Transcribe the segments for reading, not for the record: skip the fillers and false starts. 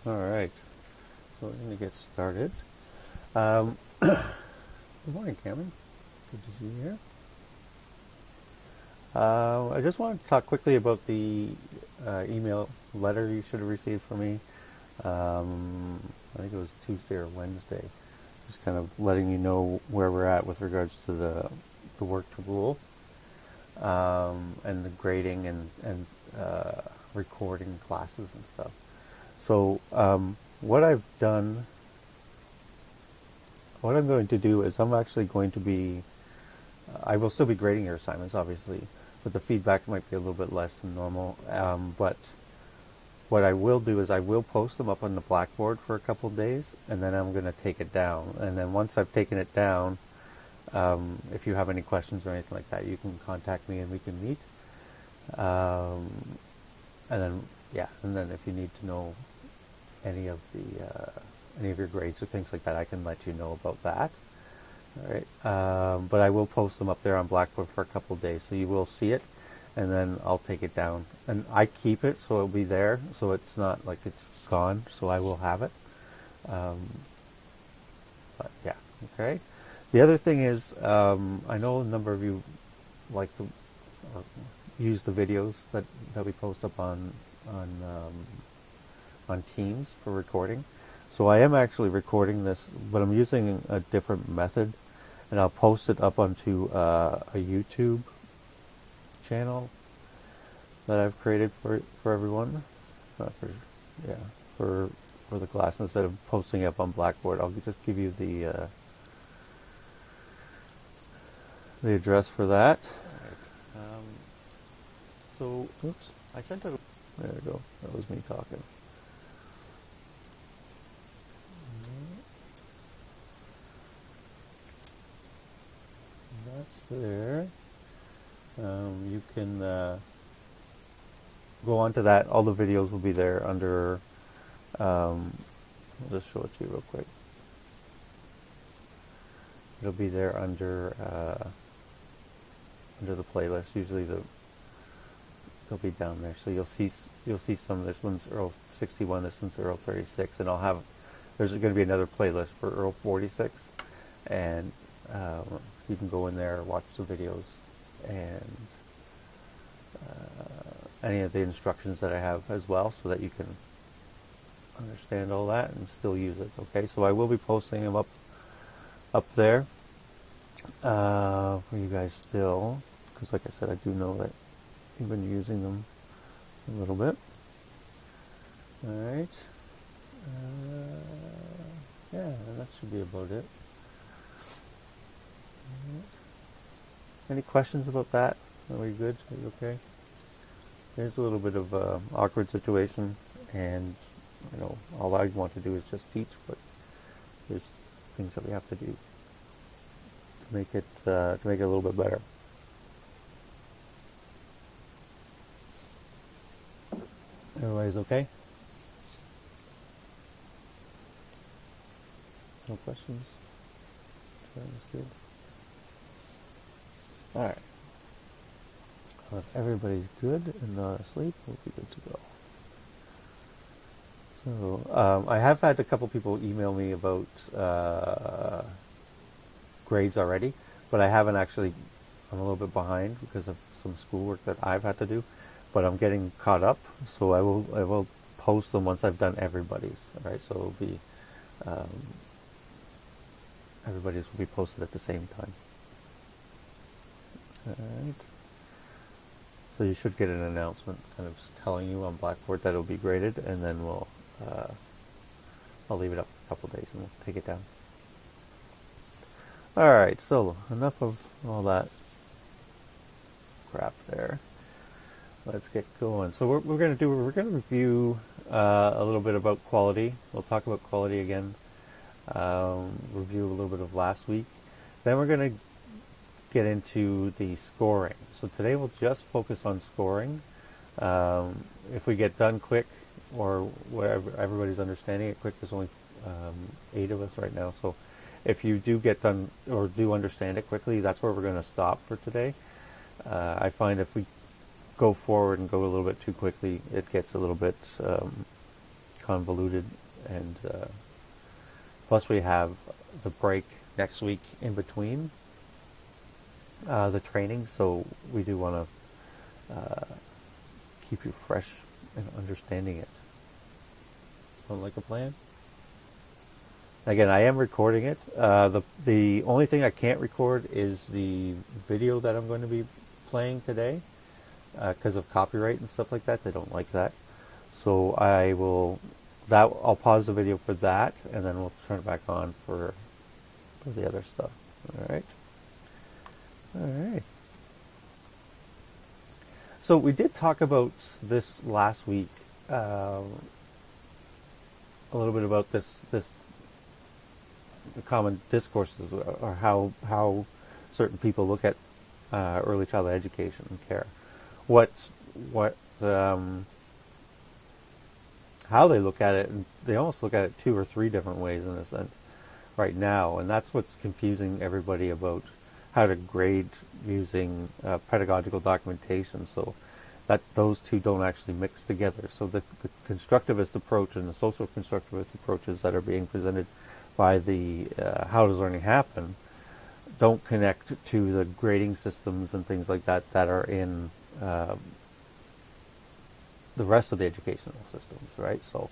All right, so we're going to get started. Good morning, Cameron. Good to see you here. I just wanted to talk quickly about the email letter you should have received from me. I think it was Tuesday or Wednesday. Just kind of letting you know where we're at with regards to the work to rule and the grading and recording classes and stuff. So what I've done, what I'm going to do is I'm actually going to be, I will still be grading your assignments, obviously, but the feedback might be a little bit less than normal. But what I will do is I will post them up on the Blackboard for a couple of days, and then I'm going to take it down. And then once I've taken it down, if you have any questions or anything like that, you can contact me and we can meet. And then if you need to know any of your grades or things like that, I can let you know about that. All right, but I will post them up there on Blackboard for a couple of days, so you will see it, and then I'll take it down. And I keep it, so it'll be there, so it's not like it's gone. So I will have it. But yeah, okay. The other thing is, I know a number of you like to use the videos that we post up on Teams for recording. So I am actually recording this, but I'm using a different method, and I'll post it up onto a YouTube channel that I've created for everyone. For the class. Instead of posting it up on Blackboard, I'll just give you the address for that. Oops, I sent it. There we go. That was me talking. That's there. You can go on to that. All the videos will be there under. I'll just show it to you real quick. It'll be there under the playlist. Usually they'll be down there. So you'll see some. This one's EARL 61. This one's EARL 36, and there's going to be another playlist for EARL 46, and you can go in there, watch the videos, and any of the instructions that I have as well, so that you can understand all that and still use it. Okay, so I will be posting them up there for you guys still, because like I said, I do know that you've been using them a little bit. All right. Yeah, that should be about it. Any questions about that? Are we good? Are you okay? There's a little bit of an awkward situation, and all I want to do is just teach, but there's things that we have to do to make it a little bit better. Everybody's okay? No questions? That's good. All right. Well, if everybody's good and not asleep, we'll be good to go. So I have had a couple people email me about grades already, but I haven't actually. I'm a little bit behind because of some schoolwork that I've had to do, but I'm getting caught up. So I will post them once I've done everybody's. All right, so it'll be everybody's will be posted at the same time. All right. So you should get an announcement kind of telling you on Blackboard that it'll be graded, and then I'll leave it up for a couple of days and we'll take it down. All right, so enough of all that crap there. Let's get going. So we're going to review a little bit about quality. We'll talk about quality again. Review a little bit of last week. Then we're going to get into the scoring. So today we'll just focus on scoring. If we get done quick, or whatever, everybody's understanding it quick. There's only 8 of us right now, so if you do get done or do understand it quickly, that's where we're going to stop for today. I find if we go forward and go a little bit too quickly, it gets a little bit convoluted, and plus we have the break next week in between the training, so we do want to keep you fresh and understanding it. Sound like a plan? Again, I am recording it. The only thing I can't record is the video that I'm going to be playing today because of copyright and stuff like that. They don't like that. So I'll pause the video for that, and then we'll turn it back on for the other stuff. All right. So we did talk about this last week, a little bit about the common discourses, or how certain people look at early childhood education and care. How they look at it, and they almost look at it 2 or 3 different ways in a sense right now, and that's what's confusing everybody about how to grade using pedagogical documentation, so that those two don't actually mix together. So the constructivist approach and the social constructivist approaches that are being presented by the How Does Learning Happen don't connect to the grading systems and things like that that are in the rest of the educational systems, right? So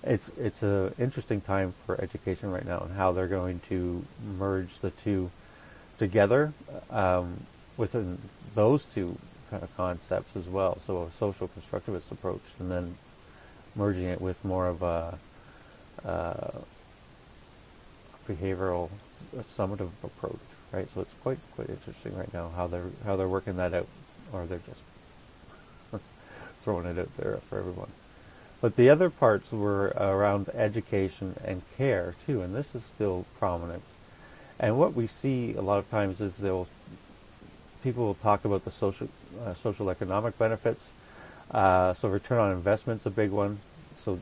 it's an interesting time for education right now, and how they're going to merge the two together within those two kind of concepts as well. So a social constructivist approach, and then merging it with more of a behavioral summative approach, right? So it's quite interesting right now how they're working that out, or they're just throwing it out there for everyone. But the other parts were around education and care too, and this is still prominent. And what we see a lot of times is people will talk about the social economic benefits. So return on investment's a big one. So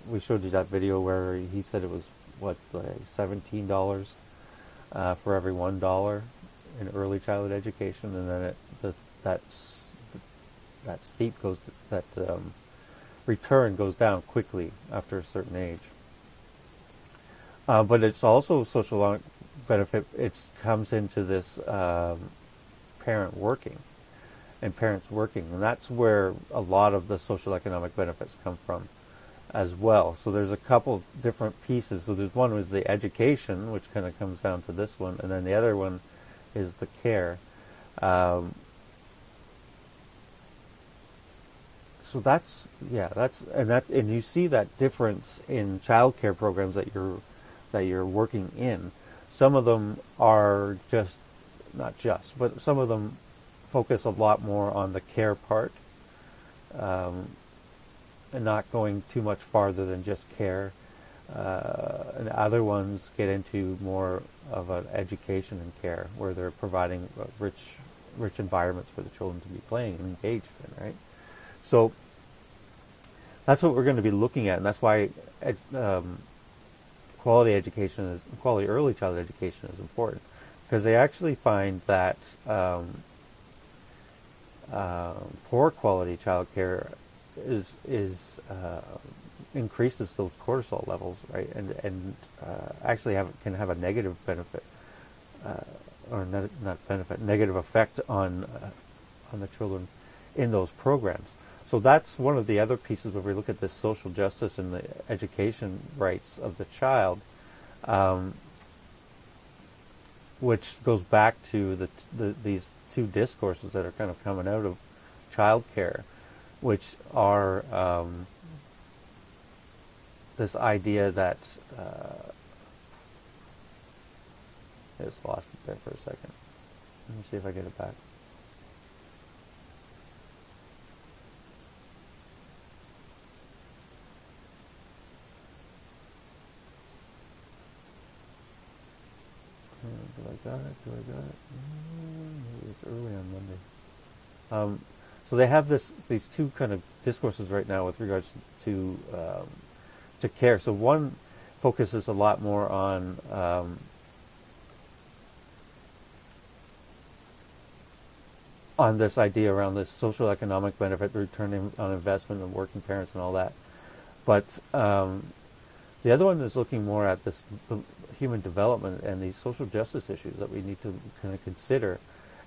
we showed you that video where he said it was $17 for every $1 in early childhood education, and then that return goes down quickly after a certain age. But it's also social benefit. It comes into this parents working, and that's where a lot of the social economic benefits come from as well. So there's a couple different pieces. So there's one was the education, which kind of comes down to this one, and then the other one is the care. So and you see that difference in child care programs that you're working in. Some of them are but some of them focus a lot more on the care part, and not going too much farther than just care. And other ones get into more of an education and care, where they're providing rich environments for the children to be playing and engaged in, right? So that's what we're going to be looking at, and that's why quality early childhood education is important, because they actually find that poor quality child care increases those cortisol levels, right, and actually can have a negative benefit, negative effect on the children in those programs. So that's one of the other pieces where we look at this social justice and the education rights of the child, which goes back to these two discourses that are kind of coming out of child care, which are this idea that I just lost it there for a second. Let me see if I get it back. Do I got it? Maybe it's early on Monday. So they have these two kind of discourses right now with regards to care. So one focuses a lot more on this idea around this social economic benefit, return on investment of working parents and all that. But the other one is looking more at this the human development and these social justice issues that we need to kind of consider,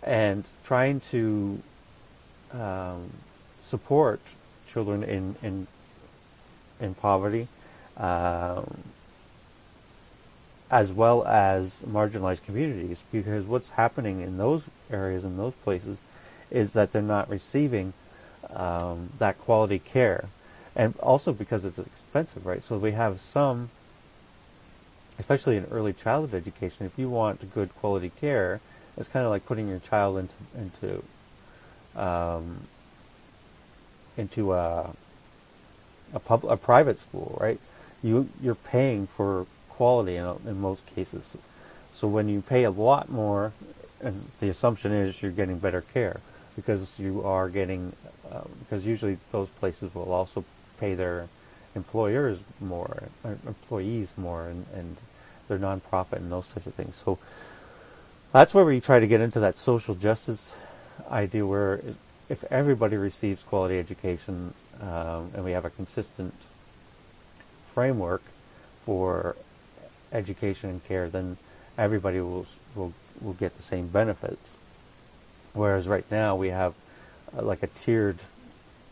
and trying to support children in poverty, as well as marginalized communities, because what's happening in those areas, in those places, is that they're not receiving that quality care. And also because it's expensive, right? So we have some, especially in early childhood education, if you want good quality care, it's kind of like putting your child into a private school, right? You're paying for quality in most cases. So when you pay a lot more, and the assumption is you're getting better care, because you are getting, because usually those places will also pay their employees more, and their nonprofit and those types of things. So that's where we try to get into that social justice idea, where if everybody receives quality education, and we have a consistent framework for education and care, then everybody will get the same benefits. Whereas right now we have like a tiered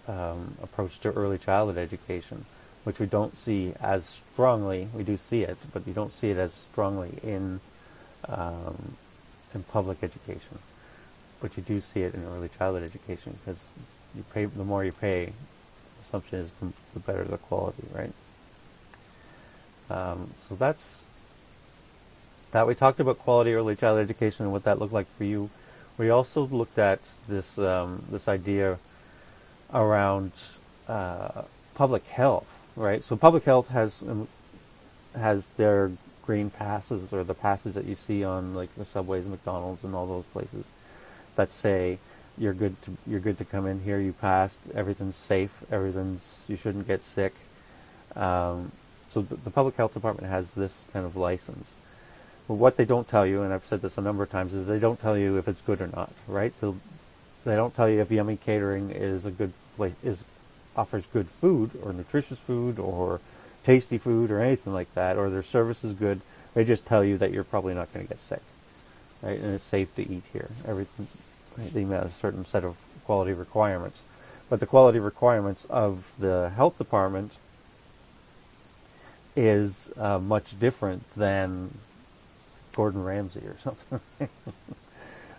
approach to early childhood education, which we don't see as strongly. We do see it, but you don't see it as strongly in public education. But you do see it in early childhood education, because you pay, the more you pay, the assumption is the better the quality, right? So that's that. We talked about quality early childhood education and what that looked like for you. We also looked at this this idea around public health, right? So public health has their green passes, or the passes that you see on like the subways and McDonald's and all those places, that say you're good to come in here. You passed. Everything's safe. You shouldn't get sick. So the public health department has this kind of license. But what they don't tell you, and I've said this a number of times, is they don't tell you if it's good or not, right? So they don't tell you if Yummy Catering is a good place, offers good food or nutritious food or tasty food or anything like that, or their service is good. They just tell you that you're probably not going to get sick, right? And it's safe to eat here. Everything, right? They have a certain set of quality requirements, but the quality requirements of the health department is much different than Gordon Ramsay or something,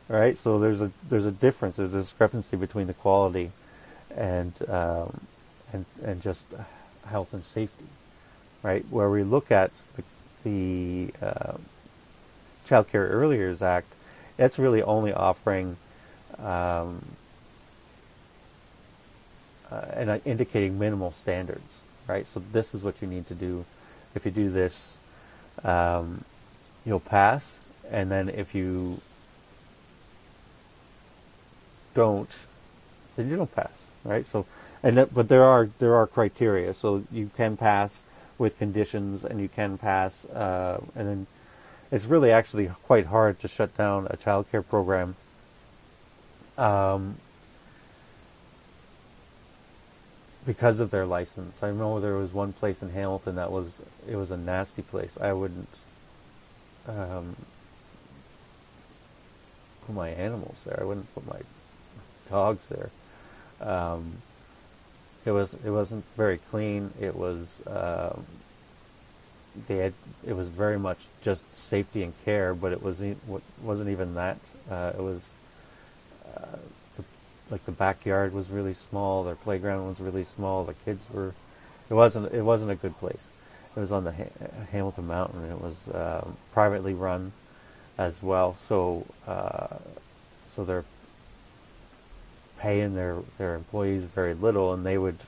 right? So there's a difference, there's a discrepancy between the quality and just health and safety, right? Where we look at the Child Care Early Years Act, it's really only offering and indicating minimal standards, right? So this is what you need to do. If you do this, you'll pass, and then if you don't, then you don't pass, right? So, but there are criteria. So you can pass with conditions, and you can pass, and then it's really actually quite hard to shut down a child care program. Because of their license. I know there was one place in Hamilton that was a nasty place. I wouldn't put my animals there. I wouldn't put my dogs there. It wasn't very clean. It was it was very much just safety and care, but it wasn't even that. It was like the backyard was really small, their playground was really small, the kids were, it wasn't a good place. It was on the Hamilton Mountain, and it was privately run as well, so they're paying their employees very little, and they would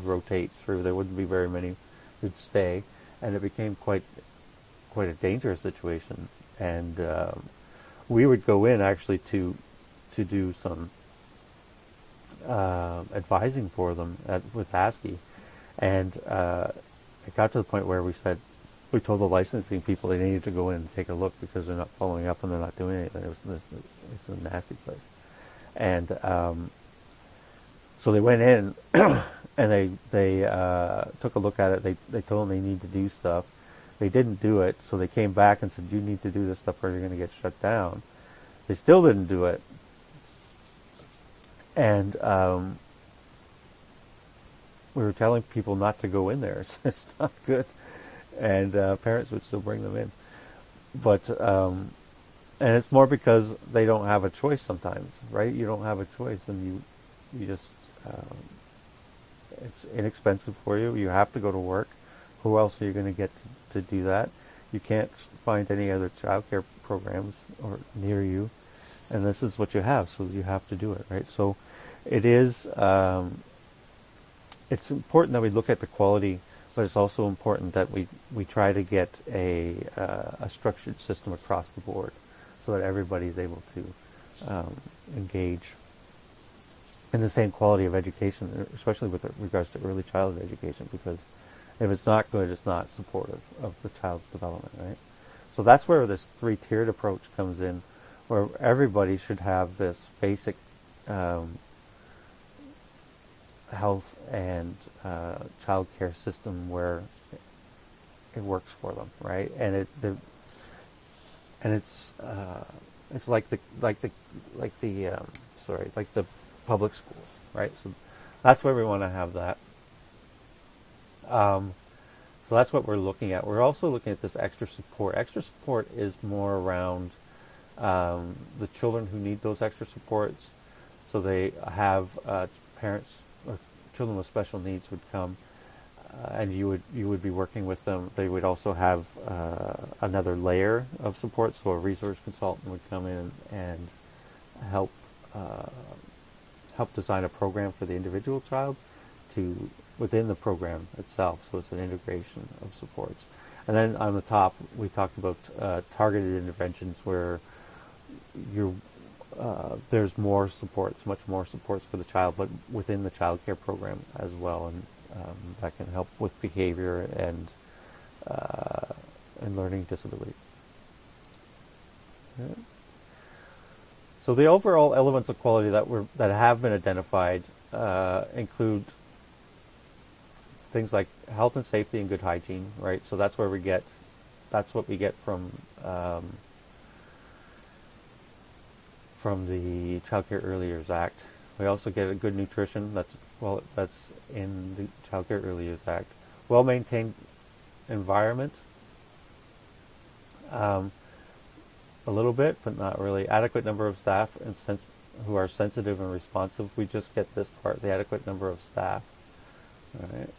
rotate through. There wouldn't be very many who'd stay, and it became quite a dangerous situation. And we would go in actually to do some advising for them with ASCII, and it got to the point where we told the licensing people they needed to go in and take a look, because they're not following up and they're not doing anything. It's a nasty place, and So they went in and they took a look at it. They told them they need to do stuff. They didn't do it, so they came back and said, "You need to do this stuff, or you're going to get shut down." They still didn't do it, and we were telling people not to go in there. It's not good, and parents would still bring them in, but and it's more because they don't have a choice sometimes, right? You don't have a choice, and you just it's inexpensive for you. You have to go to work. Who else are you going to get to do that? You can't find any other childcare programs or near you, and this is what you have, so you have to do it, right? So it is. It's important that we look at the quality, but it's also important that we try to get a structured system across the board, so that everybody is able to engage in the same quality of education, especially with regards to early childhood education, because if it's not good, it's not supportive of the child's development, right? So that's where this three-tiered approach comes in, where everybody should have this basic health and child care system where it works for them, right? And it's like the public schools, right? So that's where we want to have that. So that's what we're looking at. We're also looking at this extra support. Extra support is more around the children who need those extra supports. So they have parents or children with special needs would come, and you would be working with them. They would also have another layer of support. So a resource consultant would come in and help design a program for the individual child to within the program itself. So it's an integration of supports. And then on the top, we talked about targeted interventions where there's more supports, much more supports for the child, but within the child care program as well, and that can help with behavior and learning disabilities. Okay. So the overall elements of quality that have been identified include things like health and safety and good hygiene, right? So that's what we get from the Child Care Early Years Act. We also get a good nutrition. That's in the Child Care Early Years Act. Well-maintained environment. A little bit, but not really. Adequate number of staff and who are sensitive and responsive. We just get this part, the adequate number of staff. All right.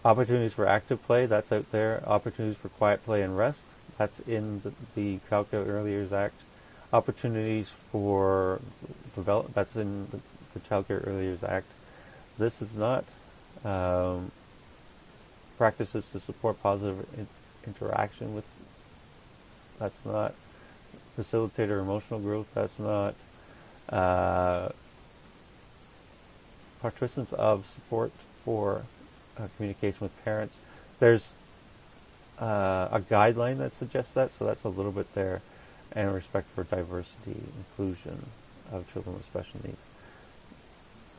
Opportunities for active play, that's out there. Opportunities for quiet play and rest, that's in the Child Care Early Years Act. Opportunities for develop, that's in the Child Care Early Years Act. This is not practices to support positive interaction with, that's not facilitator emotional growth, that's not participants of support for communication with parents. There's a guideline that suggests that, so that's a little bit there, and respect for diversity, inclusion of children with special needs.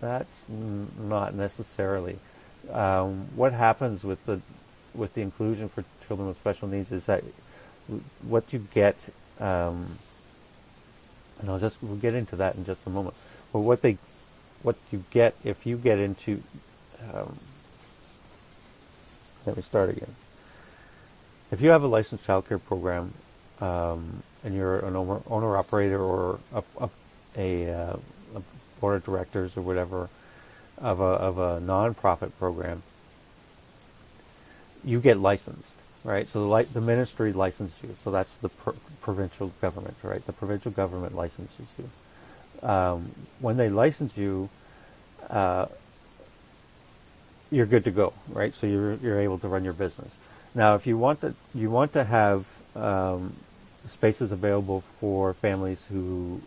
That's not necessarily. What happens with the inclusion for children with special needs is that what you get, and we'll get into that in just a moment. But what you get if you get into, let me start again. If you have a licensed childcare program, and you're an owner-operator or a board of directors or whatever of a non-profit program, you get licensed, right? So the ministry licenses you. So that's the provincial government, right? The provincial government licenses you. When they license you, you're good to go, right? So you're able to run your business. Now, if you want to have spaces available for families who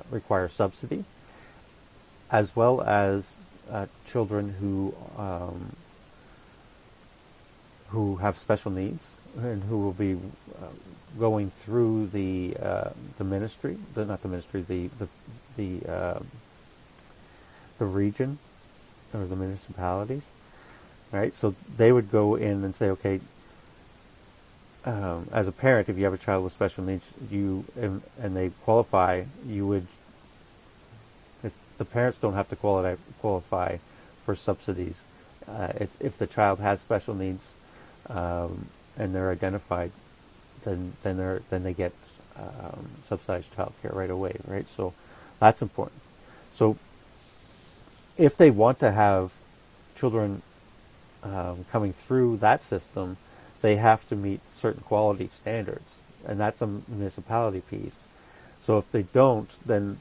require subsidy, as well as children who have special needs and who will be going through the ministry, not the ministry, the region or the municipalities, right? So they would go in and say, okay, as a parent, if you have a child with special needs, and they qualify, the parents don't have to qualify for subsidies. If the child has special needs and they're identified, then they get subsidized childcare right away, right? So that's important. So if they want to have children coming through that system, they have to meet certain quality standards, and that's a municipality piece. So if they don't, then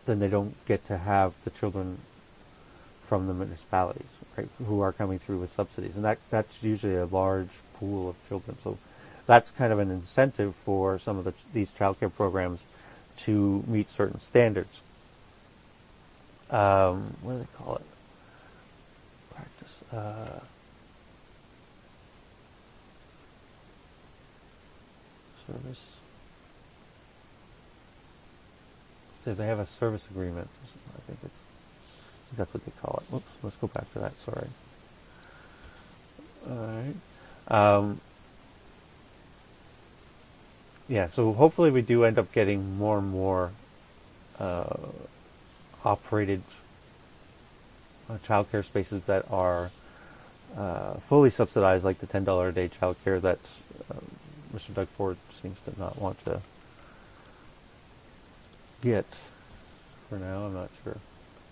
they don't get to have the children from the municipalities, right, who are coming through with subsidies, and that's usually a large pool of children. So that's kind of an incentive for some of these childcare programs to meet certain standards. What do they call it? Practice. Service. So they have a service agreement. I think that's what they call it. Whoops, let's go back to that. Sorry. All right. Yeah, so hopefully we do end up getting more and more operated childcare spaces that are fully subsidized, like the $10 a day childcare that Mr. Doug Ford seems to not want to get for now. I'm not sure.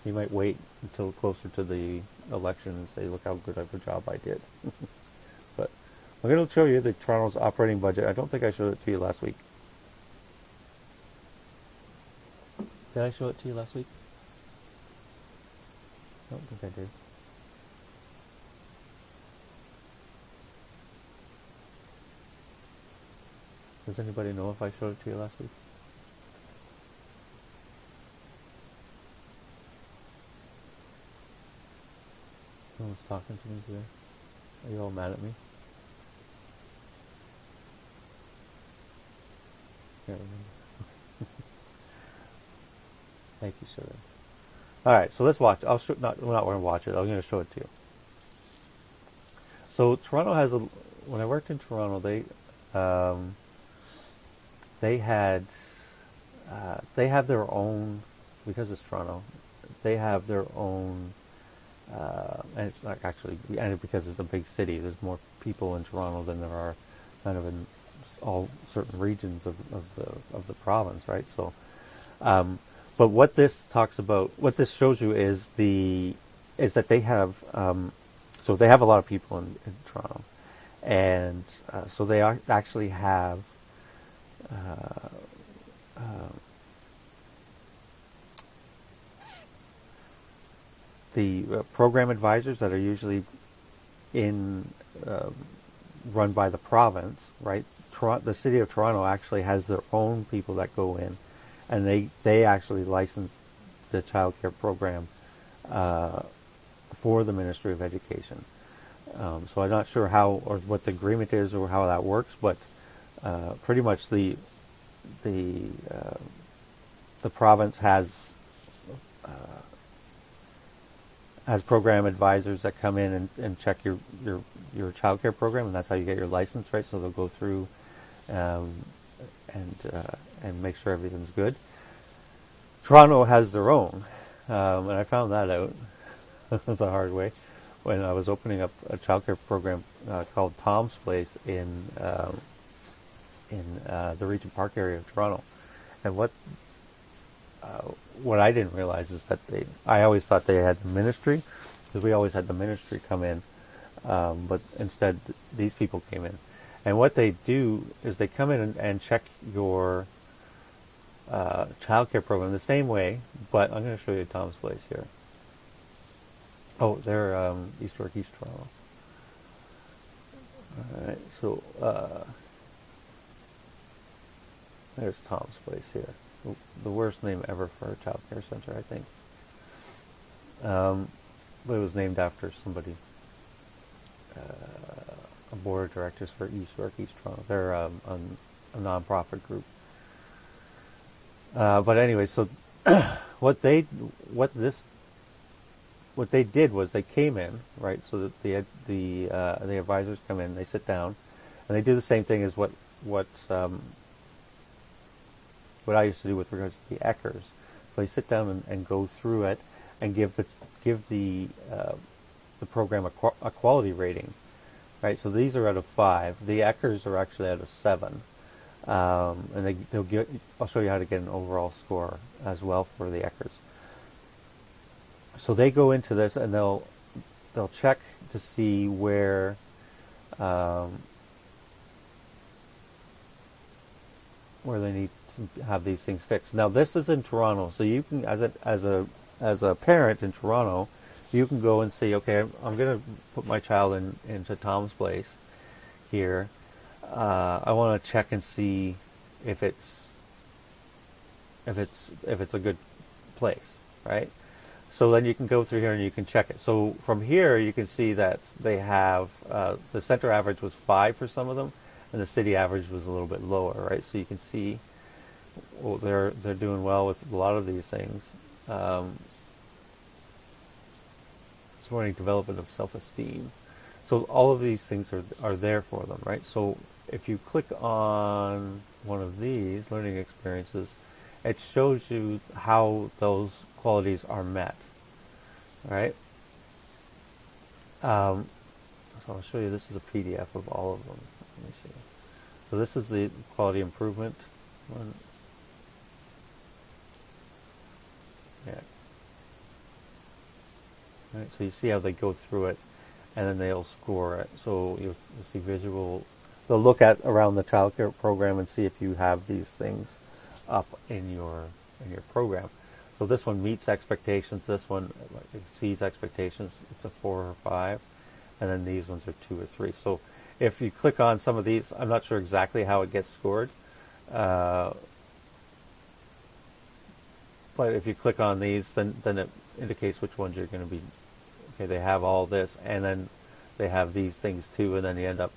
He might wait until closer to the election and say, look how good of a job I did. But I'm going to show you the Toronto's operating budget. I don't think I showed it to you last week. Did I show it to you last week? I don't think I did. Does anybody know if I showed it to you last week? No one's talking to me today. Are you all mad at me? Can't remember. Thank you, sir. All right, so let's watch. We're not going to watch it. I'm going to show it to you. So Toronto has when I worked in Toronto, they have their own, because it's Toronto, they have their own, and it's not actually, and because it's a big city, there's more people in Toronto than there are kind of in all certain regions of the province, right? So, but what this shows you is that they have, so they have a lot of people in Toronto, and so they actually have the program advisors that are usually run by the province, right? The city of Toronto actually has their own people that go in, and they actually license the child care program for the Ministry of Education. So I'm not sure how or what the agreement is or how that works, but pretty much the province has program advisors that come in and check your child care program, and that's how you get your license, right? So they'll go through and make sure everything's good. Toronto has their own, and I found that out the hard way when I was opening up a child care program called Tom's Place in the Regent Park area of Toronto. And what I didn't realize is that I always thought they had the ministry, because we always had the ministry come in, but instead these people came in. And what they do is they come in and check your child care program the same way, but I'm going to show you Tom's Place here. Oh, they're East York, East Toronto. All right, so there's Tom's Place here. The worst name ever for a child care center, I think. But it was named after somebody. a board of directors for East Toronto. They're a nonprofit group. But anyway, so what they what this what they did was they came in, right? So that the advisors come in, they sit down, and they do the same thing as what I used to do with regards to the ECERS. So they sit down and go through it and give the program a quality rating, right? So these are out of 5. The ECERS are actually out of 7, and they'll get. I'll show you how to get an overall score as well for the ECERS. So they go into this and they'll check to see where they need to have these things fixed. Now this is in Toronto, so you can as a parent in Toronto, you can go and say, okay, I'm going to put my child into Tom's Place here. I want to check and see if it's a good place, right? So then you can go through here and you can check it. So from here you can see that they have the center average was 5 for some of them, and the city average was a little bit lower, right? So you can see they're doing well with a lot of these things. Supporting development of self-esteem. So all of these things are there for them, right? So if you click on one of these learning experiences, it shows you how those qualities are met, right? So I'll show you, this is a PDF of all of them. Let me see. So this is the quality improvement one. Yeah. Right, so you see how they go through it, and then they'll score it. So you'll see visual. They'll look at around the childcare program and see if you have these things up in your program. So this one meets expectations. This one exceeds expectations. It's a 4 or 5, and then these ones are 2 or 3. So if you click on some of these, I'm not sure exactly how it gets scored, but if you click on these, then it indicates which ones you're going to be. Okay, they have all this, and then they have these things too, and then you end up.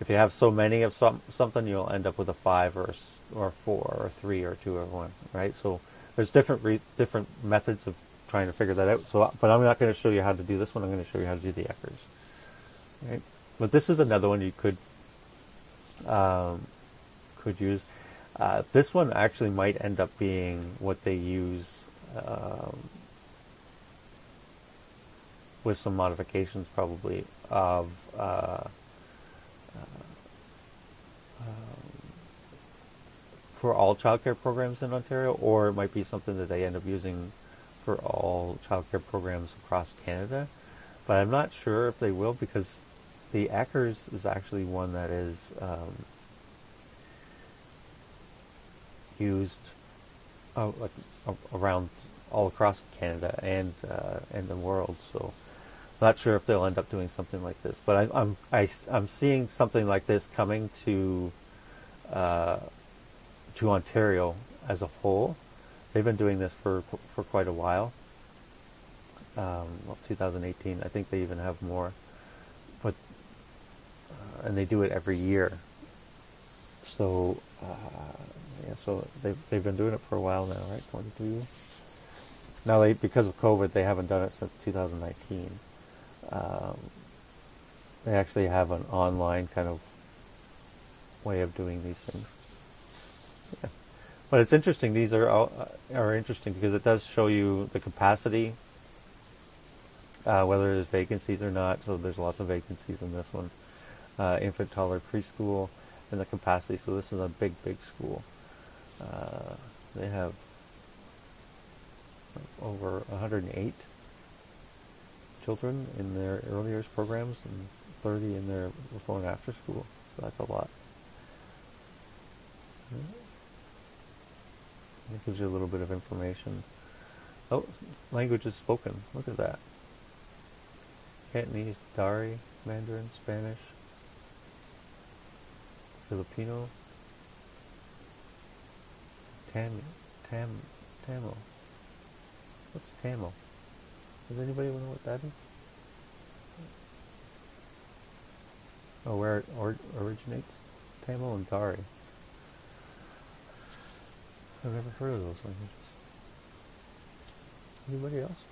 If you have so many of something, you'll end up with a 5 or 4 or 3 or 2 or 1, right? So there's different methods of trying to figure that out. So, but I'm not going to show you how to do this one. I'm going to show you how to do the ECERS. Right? But this is another one you could use. This one actually might end up being what they use with some modifications, probably of. For all childcare programs in Ontario, or it might be something that they end up using for all childcare programs across Canada. But I'm not sure if they will, because the ECERS is actually one that is used around all across Canada and the world. So I'm not sure if they'll end up doing something like this. But I'm seeing something like this coming to Ontario as a whole. They've been doing this for quite a while. 2018, I think they even have more, but and they do it every year. So so they've been doing it for a while now, right? 22. Now because of COVID, they haven't done it since 2019. They actually have an online kind of way of doing these things. Yeah. But it's interesting. These are interesting because it does show you the capacity, whether there's vacancies or not. So there's lots of vacancies in this one. Infant, toddler, preschool, and the capacity. So this is a big school. They have over 108 children in their early years programs and 30 in their before and after school. So that's a lot. It gives you a little bit of information. Oh, language is spoken. Look at that. Cantonese, Dari, Mandarin, Spanish, Filipino, Tamil. What's Tamil? Does anybody know what that is? Oh, where it originates? Tamil and Dari. I've never heard of those languages. Anybody else?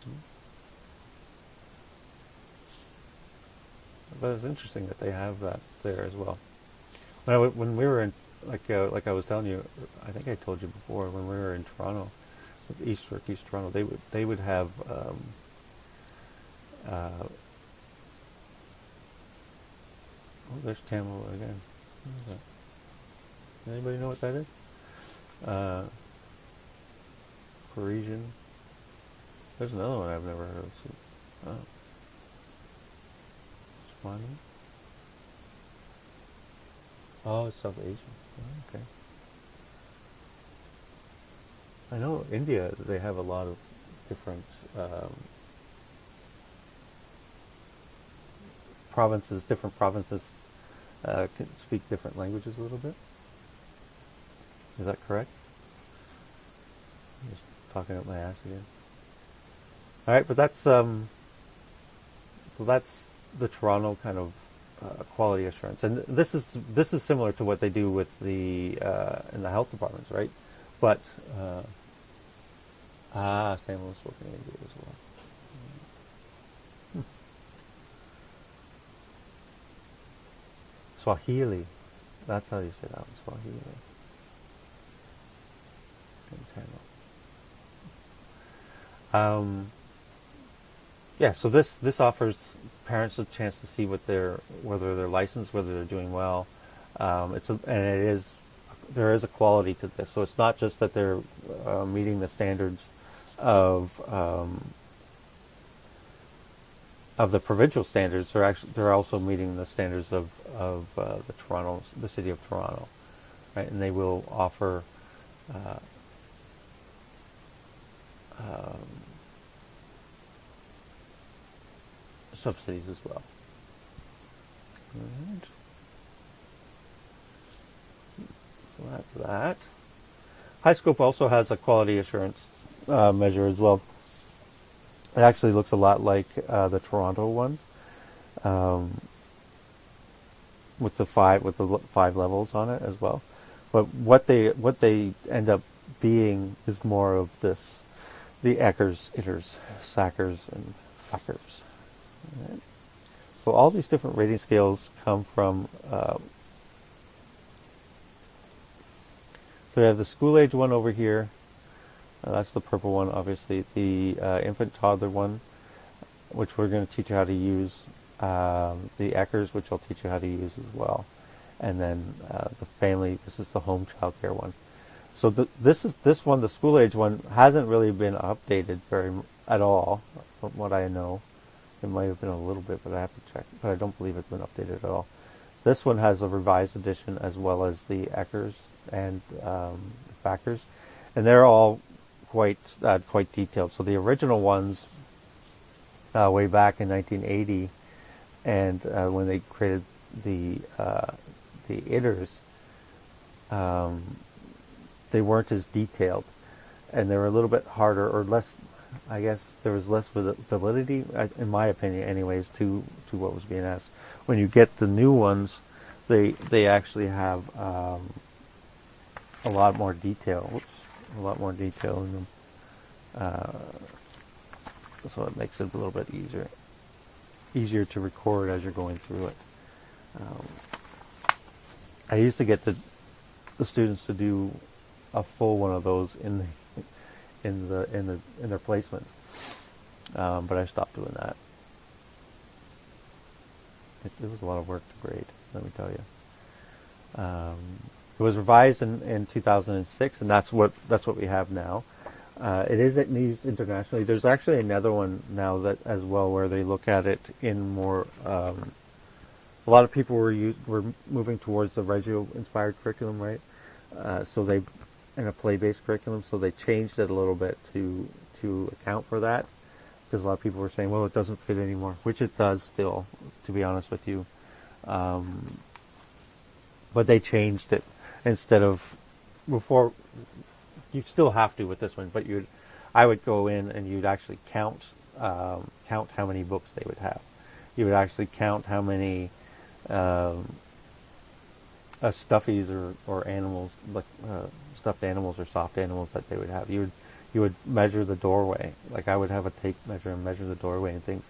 Hmm. But it's interesting that they have that there as well. When we were in, like I was telling you, I think I told you before, when we were in Toronto, East Toronto, they would have oh, there's Tamil again. What is that? Anybody know what that is? Uh, Parisian. There's another one I've never heard of. Oh, Swani. Oh, it's South Asian. Oh, okay. I know India, they have a lot of different provinces. Different provinces can speak different languages a little bit. Is that correct? I'm just talking up my ass again. All right, but that's the Toronto kind of quality assurance, and this is similar to what they do with the in the health departments, right? But Samuel was spoken in India as well. Swahili, that's how you say that. Swahili in Tamil. Yeah, so this offers parents a chance to see whether they're licensed, whether they're doing well. There is a quality to this. So it's not just that they're meeting the standards of the provincial standards. They're also meeting the standards of the city of Toronto, right? And they will offer uh, um, subsidies as well. Right. So that's that. HighScope also has a quality assurance measure as well. It actually looks a lot like the Toronto one, um, with the five levels on it as well. But what they end up being is more of this: the ECERS, ITERS, SACERS, and FUCKers. Right. So all these different rating scales come from. So we have the school age one over here. That's the purple one, obviously. The infant toddler one, which we're going to teach you how to use. The ECERS, which I'll teach you how to use as well. And then the family. This is the home child care one. So this one, the school age one, hasn't really been updated at all, from what I know. It might have been a little bit, but I have to check. But I don't believe it's been updated at all. This one has a revised edition as well as the ECERS and factors, and they're all quite detailed. So the original ones, way back in 1980, and when they created the ITERs, they weren't as detailed, and they were a little bit harder or less. I guess there was less validity, in my opinion, anyways, to what was being asked. When you get the new ones, they actually have a lot more detail. A lot more detail in them, so it makes it a little bit easier to record as you're going through it. I used to get the students to do a full one of those in their placements, but I stopped doing that. It was a lot of work to grade, let me tell you. It was revised in 2006, and that's what we have now. It is used internationally. There's actually another one now that as well where they look at it in more. A lot of people were moving towards the Reggio-inspired curriculum, right? So they in a play-based curriculum, so they changed it a little bit to account for that, because a lot of people were saying, well, it doesn't fit anymore, which it does still, to be honest with you. But they changed it. Instead of before, you still have to with this one, but I would go in and you'd actually count how many books they would have. you would actually count how many stuffies or animals, like stuffed animals or soft animals that they would have. You would measure the doorway. Like I would have a tape measure and measure the doorway and things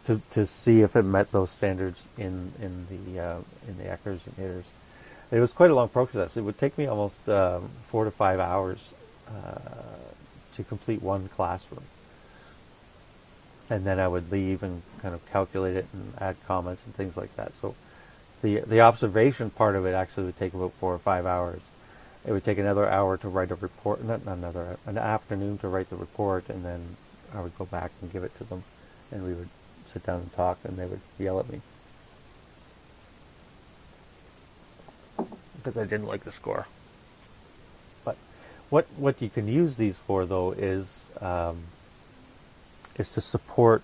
to see if it met those standards in the ECERS and EARS. It was quite a long process. It would take me almost 4 to 5 hours to complete one classroom. And then I would leave and kind of calculate it and add comments and things like that. So the observation part of it actually would take about 4 or 5 hours. It would take another hour to write a report, an afternoon to write the report, and then I would go back and give it to them, and we would sit down and talk, and they would yell at me because I didn't like the score. But what you can use these for, though, is to support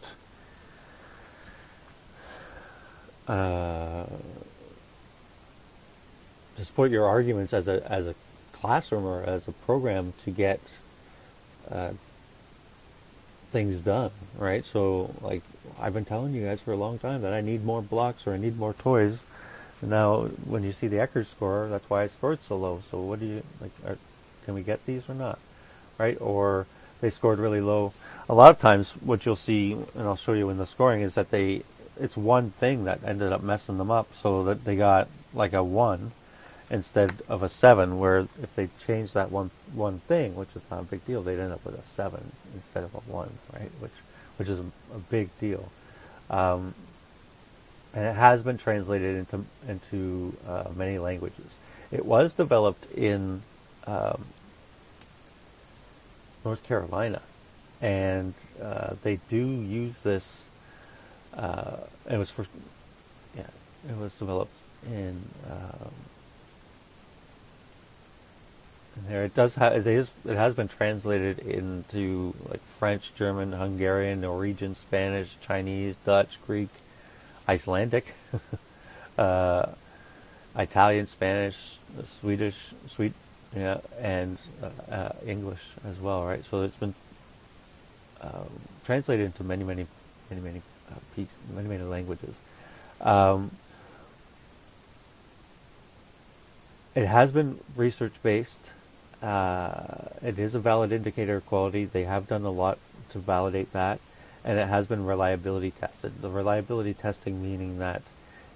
your arguments as a classroom or as a program to get things done, right? So, like, I've been telling you guys for a long time that I need more blocks or I need more toys. And now, when you see the ECERS score, that's why I scored so low. So, what do you like? Can we get these or not, right? Or they scored really low. A lot of times, what you'll see, and I'll show you in the scoring, is that it's one thing that ended up messing them up, so that they got like a 1 instead of a 7, where if they changed that one thing, which is not a big deal, they'd end up with a 7 instead of a 1, right? Which is a big deal. And it has been translated into many languages. It was developed in North Carolina, and they do use this. It was developed in there. It has been translated into like French, German, Hungarian, Norwegian, Spanish, Chinese, Dutch, Greek, Icelandic, Italian, Spanish, Swedish, and English as well, right? So it's been translated into many languages. It has been research-based. It is a valid indicator of quality. They have done a lot to validate that, and it has been reliability tested. The reliability testing meaning that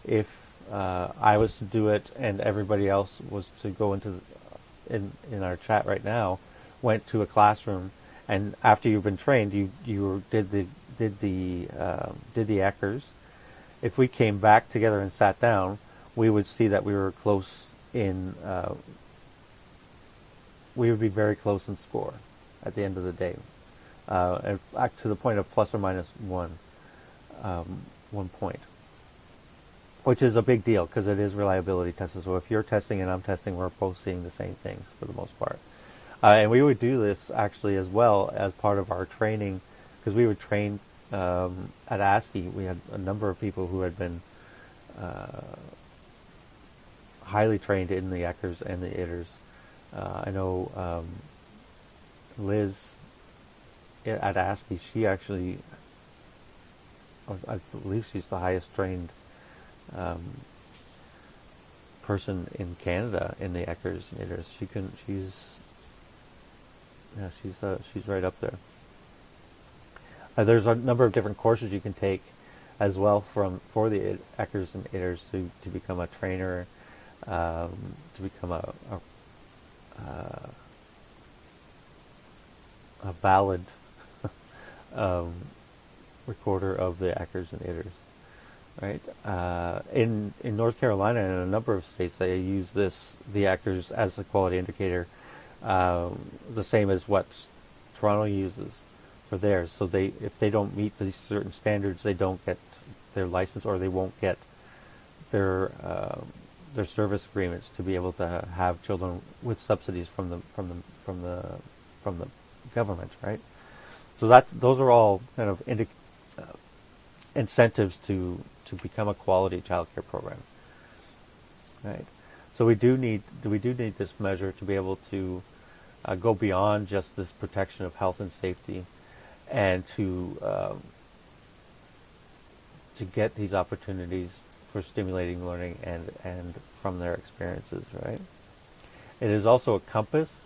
if I was to do it and everybody else was to go into in our chat right now, went to a classroom, and after you've been trained, you did the ECERS. If we came back together and sat down, we would see that we were close in. We would be very close in score at the end of the day, and to the point of plus or minus 1 point, which is a big deal because it is reliability tested. So if you're testing and I'm testing, we're both seeing the same things for the most part. And we would do this actually as well as part of our training, because we would train at ASCII. We had a number of people who had been highly trained in the ECERS and the EARS. I know Liz at ASCII, she actually, I believe she's the highest trained person in Canada in the ECERS and EARS. She's right up there. There's a number of different courses you can take as well for the ECERS and EARS to become a trainer, to become a valid recorder of the ECERS and EARS. Right? In North Carolina and in a number of states, they use the ECERS as a quality indicator, the same as what Toronto uses for theirs. So if they don't meet these certain standards, they don't get their license, or they won't get their service agreements to be able to have children with subsidies from the government, right? So those are all kind of incentives to become a quality childcare program, right? So we do need this measure to be able to go beyond just this protection of health and safety, and to to get these opportunities for stimulating learning and from their experiences, right? It is also a compass.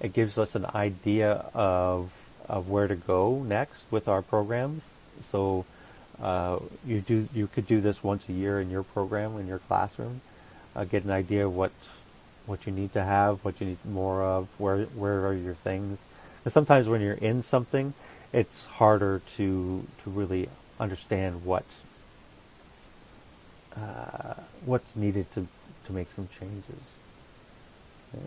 It gives us an idea of where to go next with our programs. So you could do this once a year in your program, in your classroom. Get an idea of what you need to have, what you need more of, where are your things. And sometimes when you're in something, it's harder to really understand what's needed to make some changes. Okay.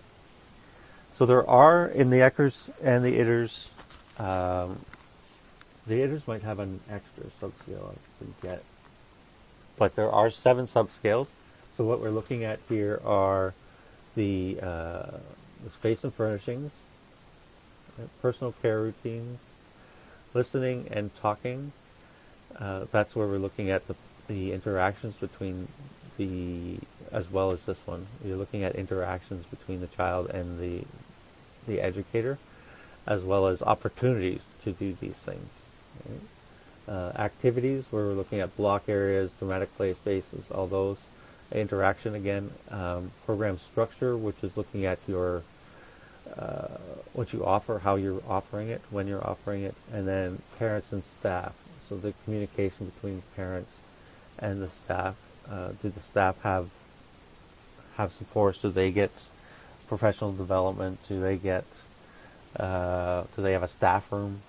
So there are, in the ECERS and the EARLs, the EARLs might have an extra subscale, I forget. But there are 7 subscales. So what we're looking at here are the space and furnishings, personal care routines, listening and talking. That's where we're looking at the interactions between as well as this one. You're looking at interactions between the child and the educator, as well as opportunities to do these things. Right? Activities, where we're looking at block areas, dramatic play spaces, all those. Interaction again. Program structure, which is looking at your what you offer, how you're offering it, when you're offering it, and then parents and staff. So the communication between parents and the staff. Do the staff have support? Do they get professional development? Do they get do they have a staff room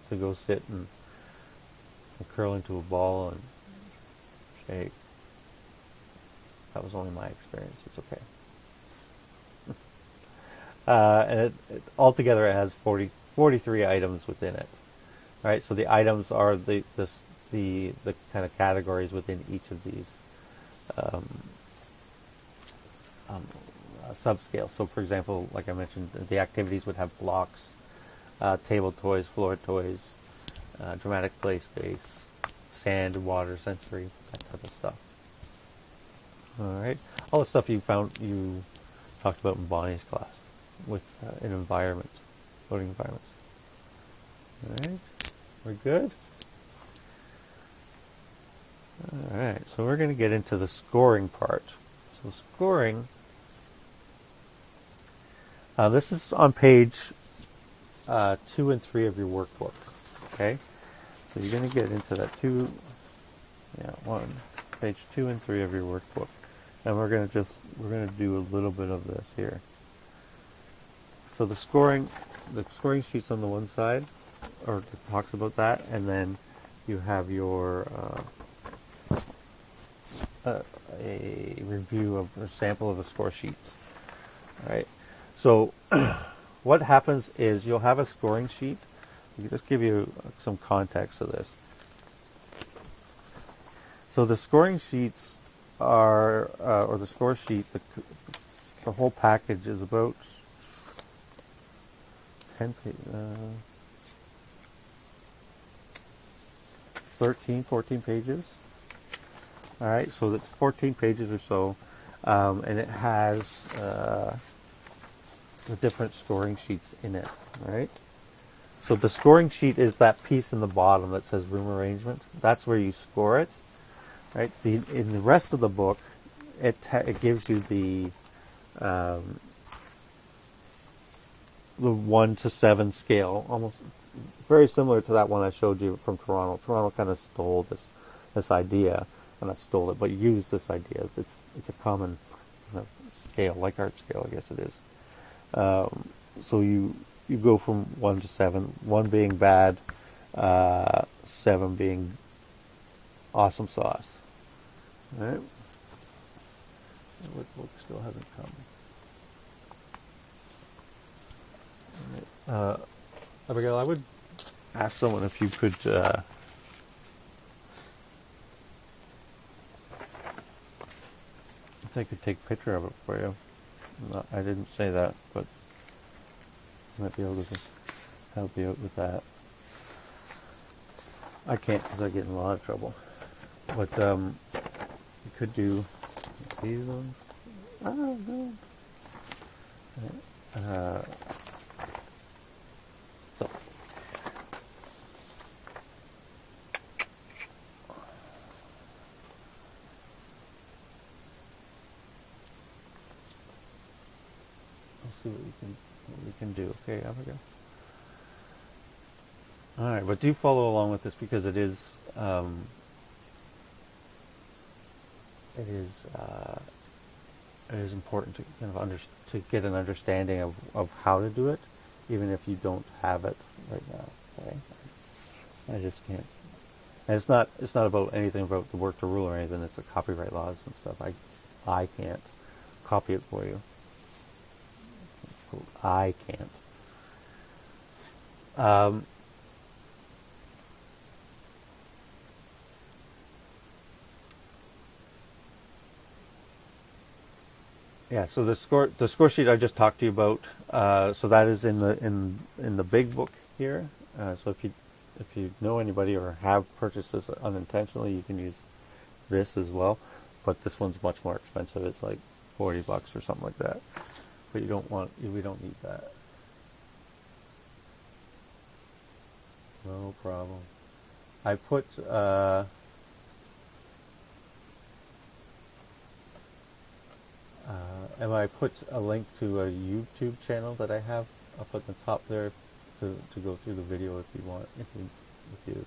to go sit and curl into a ball and shake? That was only my experience. It's okay. And altogether it has 43 items within it. All right, so the items are the kind of categories within each of these subscales. So, for example, like I mentioned, the activities would have blocks, table toys, floor toys, dramatic play space, sand, water, sensory, that type of stuff. All right, all the stuff you talked about in Bonnie's class with in environments, voting environments. All right, we're good. All right, so we're going to get into the scoring part. So scoring, this is on page 2 and 3 of your workbook. Okay, so you're going to get into that page 2 and 3 of your workbook, and we're going to do a little bit of this here. So the scoring sheet's on the one side, or it talks about that, and then you have your a review of a sample of a score sheet. All right. So what happens is you'll have a scoring sheet. Let me just give you some context to this. So the scoring sheets are, or the score sheet, the whole package is about 14 pages. All right, so that's 14 pages or so, and it has the different scoring sheets in it. All right, so the scoring sheet is that piece in the bottom that says room arrangement. That's where you score it. Right. In the rest of the book, it gives you the 1 to 7 scale, almost very similar to that one I showed you from Toronto. Toronto kind of stole this idea, and not stole it, but used this idea. It's a common scale, like art scale, I guess it is. So you go from 1 to 7, 1 being bad, 7 being awesome sauce. All right. What book still hasn't come? All right. Abigail, I would ask someone if you could if they could take a picture of it for you. No, I didn't say that, but I might be able to help you out with that. I can't because I get in a lot of trouble. But you could do these ones. Oh, no. So see what we can do. Okay, Abigail. All right, but do follow along with this because it is it is uh, it is important to kind of to get an understanding of how to do it, even if you don't have it right now. Okay, I just can't. And it's not about anything about the work to rule or anything. It's the copyright laws and stuff. I can't copy it for you. I can't. Yeah, so the score sheet I just talked to you about, so that is in the big book here. So if you know anybody or have purchased this unintentionally, you can use this as well. But this one's much more expensive. It's like $40 or something like that. But we don't need that. No problem. I put and I put a link to a YouTube channel that I have up at the top there to go through the video if you want. If you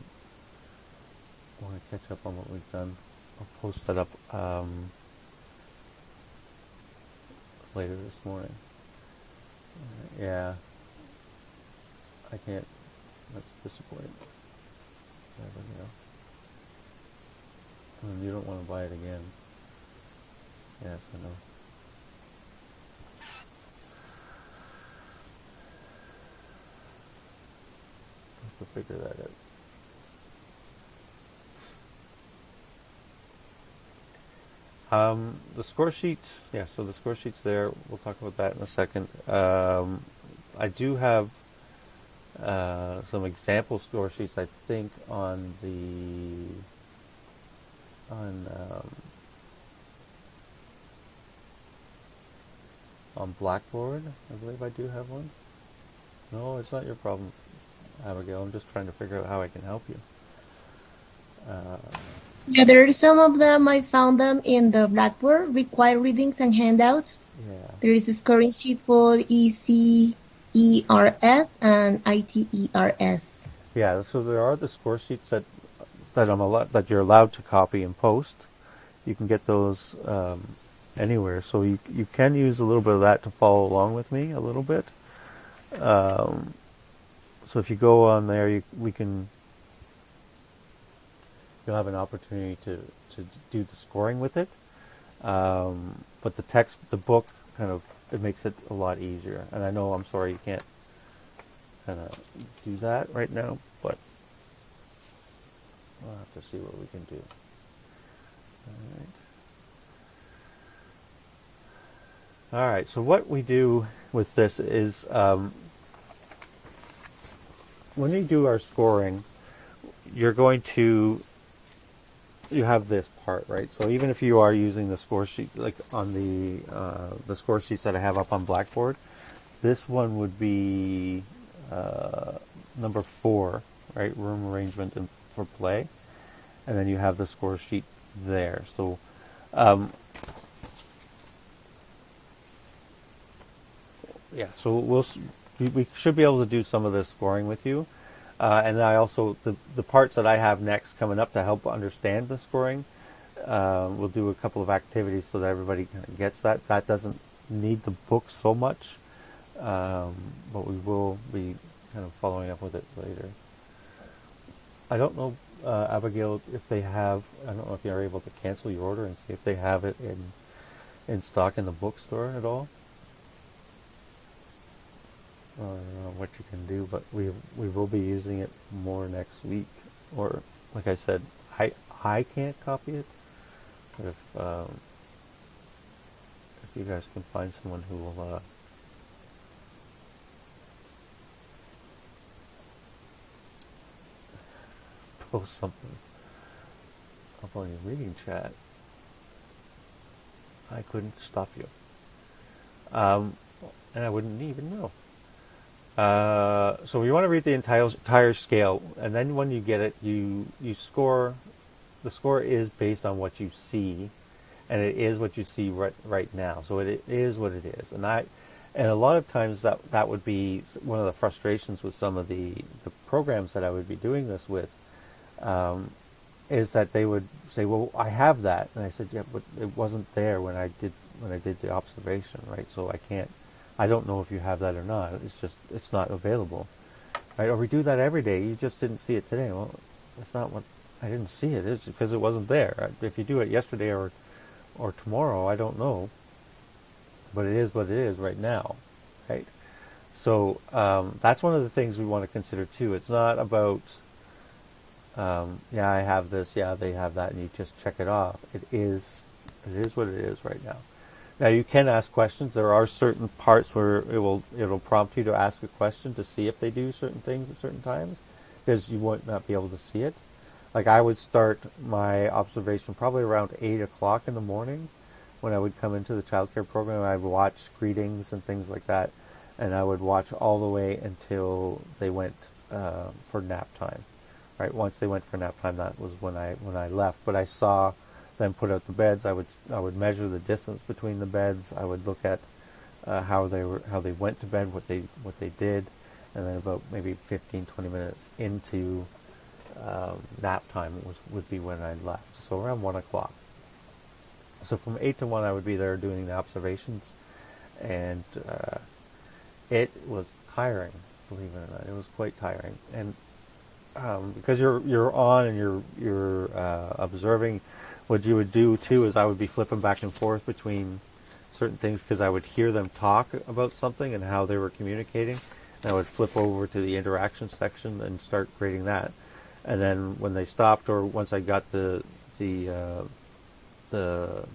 want to catch up on what we've done, I'll post that up later this morning. Yeah, I can't. That's disappointing. And you don't want to buy it again. Yes, I know. To figure that out. The score sheet, yeah, so the score sheet's there. We'll talk about that in a second. I do have some example score sheets, I think, on Blackboard. I believe I do have one. No, it's not your problem, Abigail. I'm just trying to figure out how I can help you. Yeah, there are some of them. I found them in the Blackboard, required readings and handouts. Yeah. There is a scoring sheet for ECERS and ITERS. Yeah, so there are the score sheets that that you're allowed to copy and post. You can get those anywhere. So you can use a little bit of that to follow along with me a little bit. So if you go on there, you'll have an opportunity to do the scoring with it. But the book it makes it a lot easier. And I know, I'm sorry, you can't kind of do that right now, but we'll have to see what we can do. All right, so what we do with this is when we do our scoring, you have this part, right? So even if you are using the score sheet, like on the score sheets that I have up on Blackboard, this one would be number 4, right? Room arrangement for play, and then you have the score sheet there. So yeah, so we should be able to do some of this scoring with you. And I also, the parts that I have next coming up to help understand the scoring, we'll do a couple of activities so that everybody kind of gets that. That doesn't need the book so much, but we will be kind of following up with it later. I don't know, Abigail, if they have, I don't know if you're able to cancel your order and see if they have it in stock in the bookstore at all. I don't know what you can do, but we will be using it more next week. Or, like I said, I can't copy it. But if you guys can find someone who will post something up on your reading chat, I couldn't stop you. And I wouldn't even know. So you want to read the entire scale, and then when you get it, you score. The score is based on what you see, and it is what you see right now. So it is what it is, And a lot of times that would be one of the frustrations with some of the programs that I would be doing this with, is that they would say, well, I have that. And I said, yeah, but it wasn't there when I did the observation, right? So I don't know if you have that or not. It's not available, right? Or we do that every day. You just didn't see it today. Well, that's not what, I didn't see it. It's because it wasn't there. If you do it yesterday or tomorrow, I don't know. But it is what it is right now, right? So that's one of the things we want to consider too. It's not about, yeah, I have this, yeah, they have that, and you just check it off. It is what it is right now. Now you can ask questions. There are certain parts where it'll prompt you to ask a question to see if they do certain things at certain times, because you might not be able to see it. Like I would start my observation probably around 8 o'clock in the morning when I would come into the childcare program. I would watch greetings and things like that, and I would watch all the way until they went for nap time. Right, once they went for nap time, that was when I left. But I saw them put out the beds. I would measure the distance between the beds. I would look at how they went to bed, what they did, and then about maybe 15-20 minutes into nap time would be when I left. So around 1 o'clock. So from 8 to 1, I would be there doing the observations, and it was tiring. Believe it or not, it was quite tiring, and because you're on and you're observing. What you would do too is I would be flipping back and forth between certain things because I would hear them talk about something and how they were communicating, and I would flip over to the interaction section and start grading that. And then when they stopped, or once I got the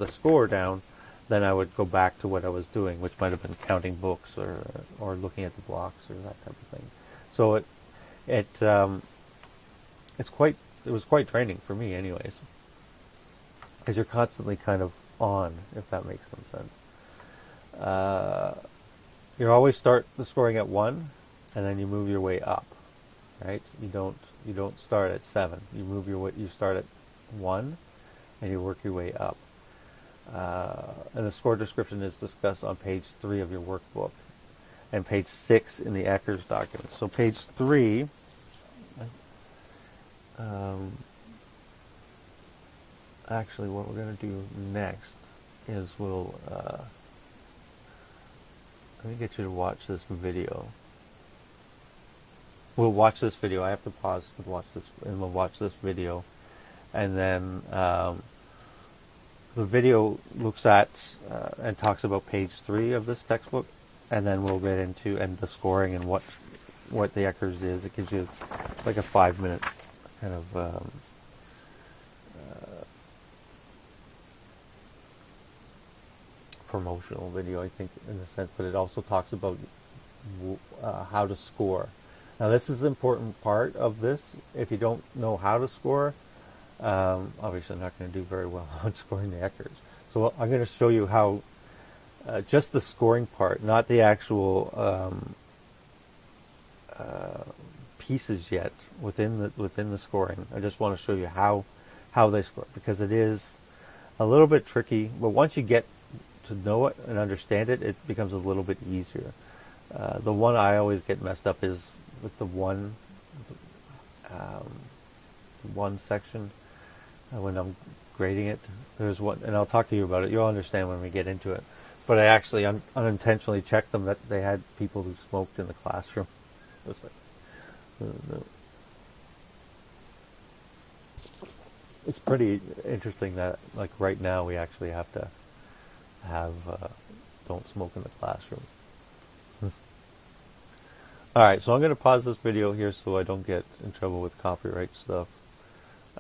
score down, then I would go back to what I was doing, which might have been counting books or looking at the blocks or that type of thing. So it was quite training for me, anyways, because you're constantly kind of on, if that makes some sense. You always start the scoring at 1, and then you move your way up, right? You don't start at 7. You start at 1, and you work your way up. And the score description is discussed on page 3 of your workbook, and page 6 in the ECERS document. So page 3. Actually, what we're going to do next is we'll let me get you to watch this video. We'll watch this video. I have to pause to watch this, and we'll watch this video, and then the video looks at and talks about page 3 of this textbook, and then we'll get into the scoring and what the ECERS is. It gives you like a 5-minute kind of promotional video, I think, in a sense, but it also talks about how to score. Now, this is the important part of this. If you don't know how to score, obviously I'm not going to do very well on scoring the ECERS. So I'm going to show you how just the scoring part, not the actual pieces yet within the scoring. I just want to show you how they score, because it is a little bit tricky, but once you get to know it and understand it, it becomes a little bit easier. The one I always get messed up is with the one section when I'm grading it. There's one, and I'll talk to you about it. You'll understand when we get into it. But I actually unintentionally checked them that they had people who smoked in the classroom. It was like, no. It's pretty interesting that, like, right now we actually have to have don't smoke in the classroom. Alright, so I'm going to pause this video here so I don't get in trouble with copyright stuff.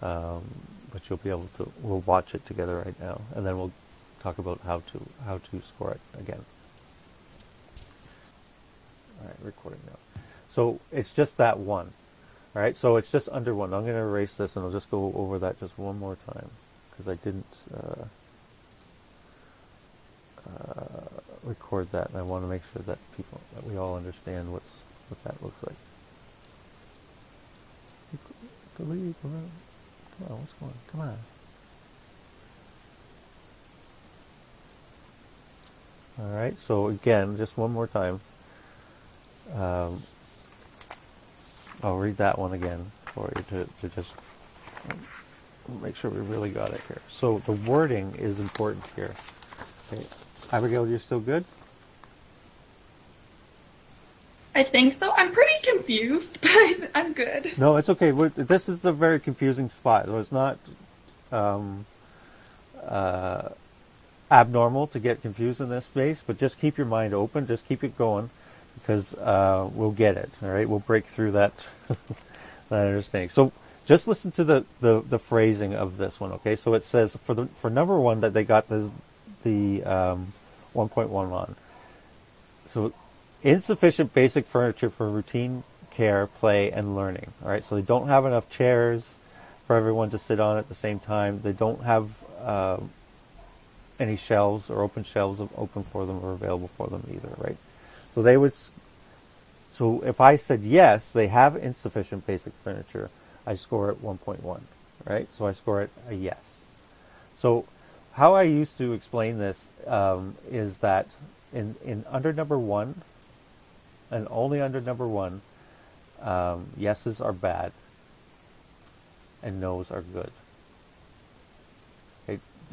But you'll be able to, we'll watch it together right now, and then we'll talk about how to score it again. Alright, recording now. So it's just that one. Alright, so it's just under 1. I'm going to erase this and I'll just go over that just one more time, because I didn't record that, and I want to make sure that we all understand what that looks like. Come on, what's going on? Come on. All right, so again, just one more time. Um, I'll read that one again for you to just make sure we really got it here. So the wording is important here. Okay. Abigail, you're still good? I think so. I'm pretty confused, but I'm good. No, it's okay. This is the very confusing spot. So it's not abnormal to get confused in this space, but just keep your mind open. Just keep it going, because we'll get it. All right, we'll break through that that understanding. So just listen to the phrasing of this one. Okay, so it says for number one that they got the 1.1 on. So insufficient basic furniture for routine care, play, and learning. All right, so they don't have enough chairs for everyone to sit on at the same time. They don't have any shelves or open shelves open for them or available for them either, right? So they would. So if I said yes, they have insufficient basic furniture, I score it 1.1, right? So I score it a yes. So how I used to explain this is that in under number one, and only under number one, yeses are bad and nos are good.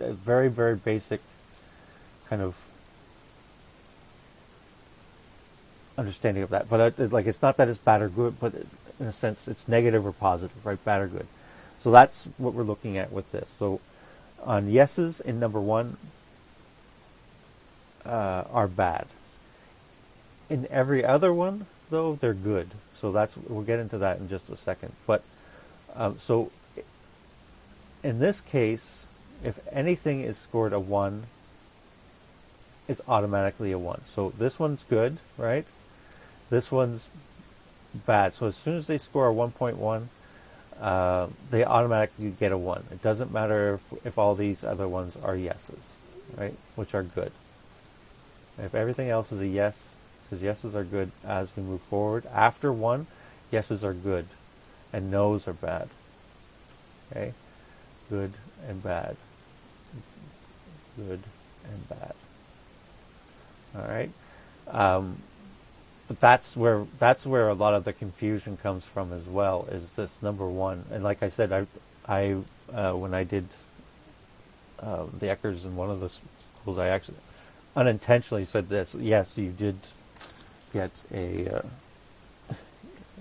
A very, very basic kind of understanding of that. But it's not that it's bad or good, but in a sense it's negative or positive, right? Bad or good. So that's what we're looking at with this. So on yeses in number one are bad. In every other one, though, they're good. So we'll get into that in just a second. But so in this case, if anything is scored a 1, it's automatically a 1. So this one's good, right? This one's bad. So as soon as they score a 1.1, they automatically get a 1. It doesn't matter if all these other ones are yeses, right? Which are good. If everything else is a yes, because yeses are good as we move forward. After 1, yeses are good, and nos are bad. Okay? Good and bad. Good and bad. All right? But that's where a lot of the confusion comes from as well, is this number one. And like I said, I when I did the ECERS in one of the schools, I actually unintentionally said this. Yes, you did get a.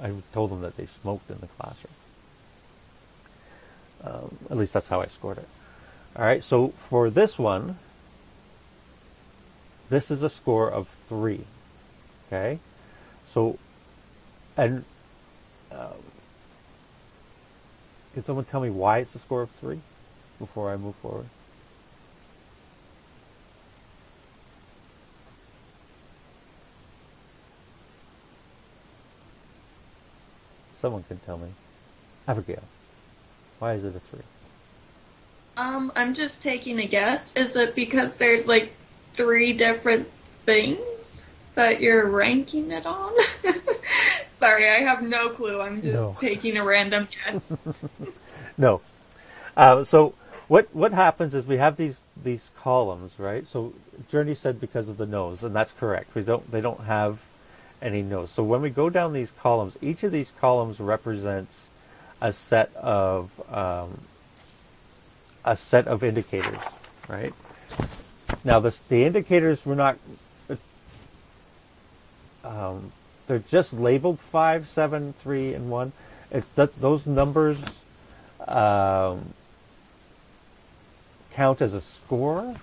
I told them that they smoked in the classroom. At least that's how I scored it. All right, so for this one, this is a score of 3. Okay, so, and can someone tell me why it's a score of 3 before I move forward? Someone can tell me. Abigail, why is it a 3? I'm just taking a guess. Is it because there's like 3 different things that you're ranking it on? Sorry, I have no clue. I'm just No. taking a random guess. No. So what happens is we have these columns, right? So Journey said because of the nose, and that's correct. They don't have any nose. So when we go down these columns, each of these columns represents a set of indicators, right? Now the indicators were not. They're just labeled 5, 7, 3, and 1. It's those numbers count as a score,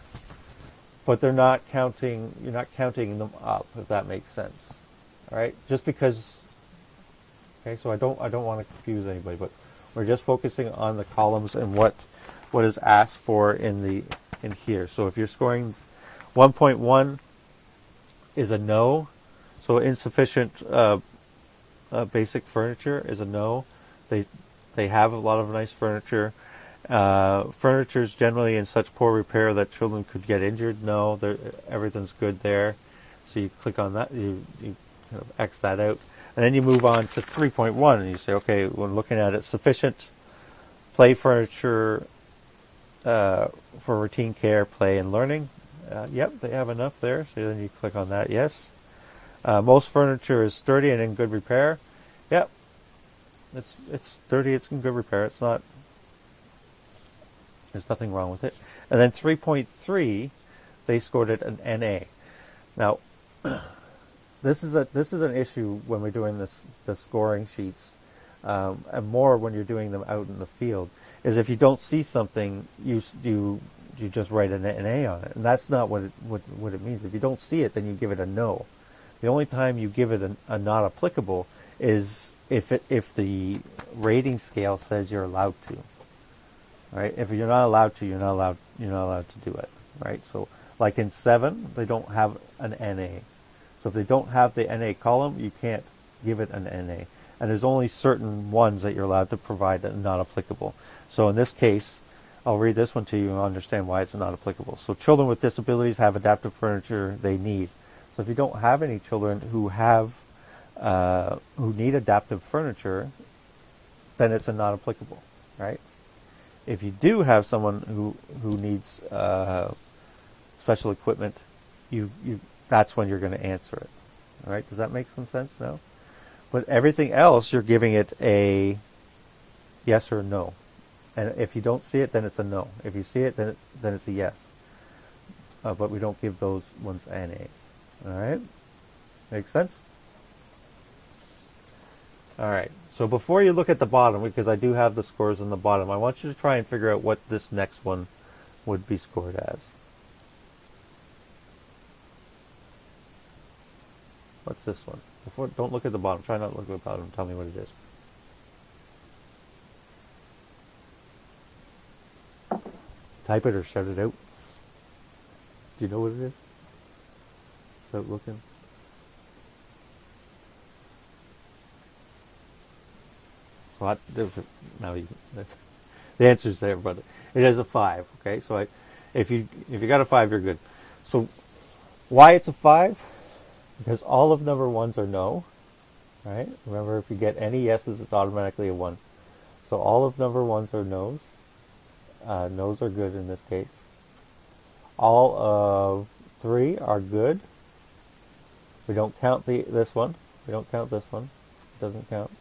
but they're not counting. You're not counting them up, if that makes sense. All right, just because. Okay, so I don't want to confuse anybody, but we're just focusing on the columns and what is asked for in here. So if you're scoring 1.1 is a no, so insufficient basic furniture is a no. They have a lot of nice furniture. Furniture is generally in such poor repair that children could get injured. No, everything's good there. So you click on that, you kind of X that out. And then you move on to 3.1 and you say, okay, when looking at it, sufficient play furniture for routine care, play, and learning. Yep, they have enough there. So then you click on that. Yes. Most furniture is sturdy and in good repair. Yep. It's sturdy. It's in good repair. It's not. There's nothing wrong with it. And then 3.3, they scored it an NA. Now, this is an issue when we're doing the scoring sheets, and more when you're doing them out in the field. Is if you don't see something, you just write an NA on it, and that's not what it means. If you don't see it, then you give it a no. The only time you give it a not applicable is if the rating scale says you're allowed to. Right? If you're not allowed to, you're not allowed to do it. Right? So like in 7, they don't have an NA. So if they don't have the NA column, you can't give it an NA. And there's only certain ones that you're allowed to provide that are not applicable. So in this case, I'll read this one to you and understand why it's not applicable. So children with disabilities have adaptive furniture they need. So if you don't have any children who need adaptive furniture, then it's a not applicable, right? If you do have someone who needs special equipment, that's when you're going to answer it. All right? Does that make some sense now? But everything else, you're giving it a yes or no. And if you don't see it, then it's a no. If you see it, then it's a yes. But we don't give those ones NAs. All right? Make sense? All right. So before you look at the bottom, because I do have the scores on the bottom, I want you to try and figure out what this next one would be scored as. What's this one? Don't look at the bottom. Try not to look at the bottom. Tell me what it is. Type it or shout it out. Do you know what it is? Without looking. So the answer is there, but it is a 5. Okay, so if you got a 5, you're good. So why it's a 5? Because all of number 1s are no. Right? Remember, if you get any yeses, it's automatically a 1. So all of number 1s are no's. No's are good in this case. All of 3 are good. We don't count this one. We don't count this one. It doesn't count.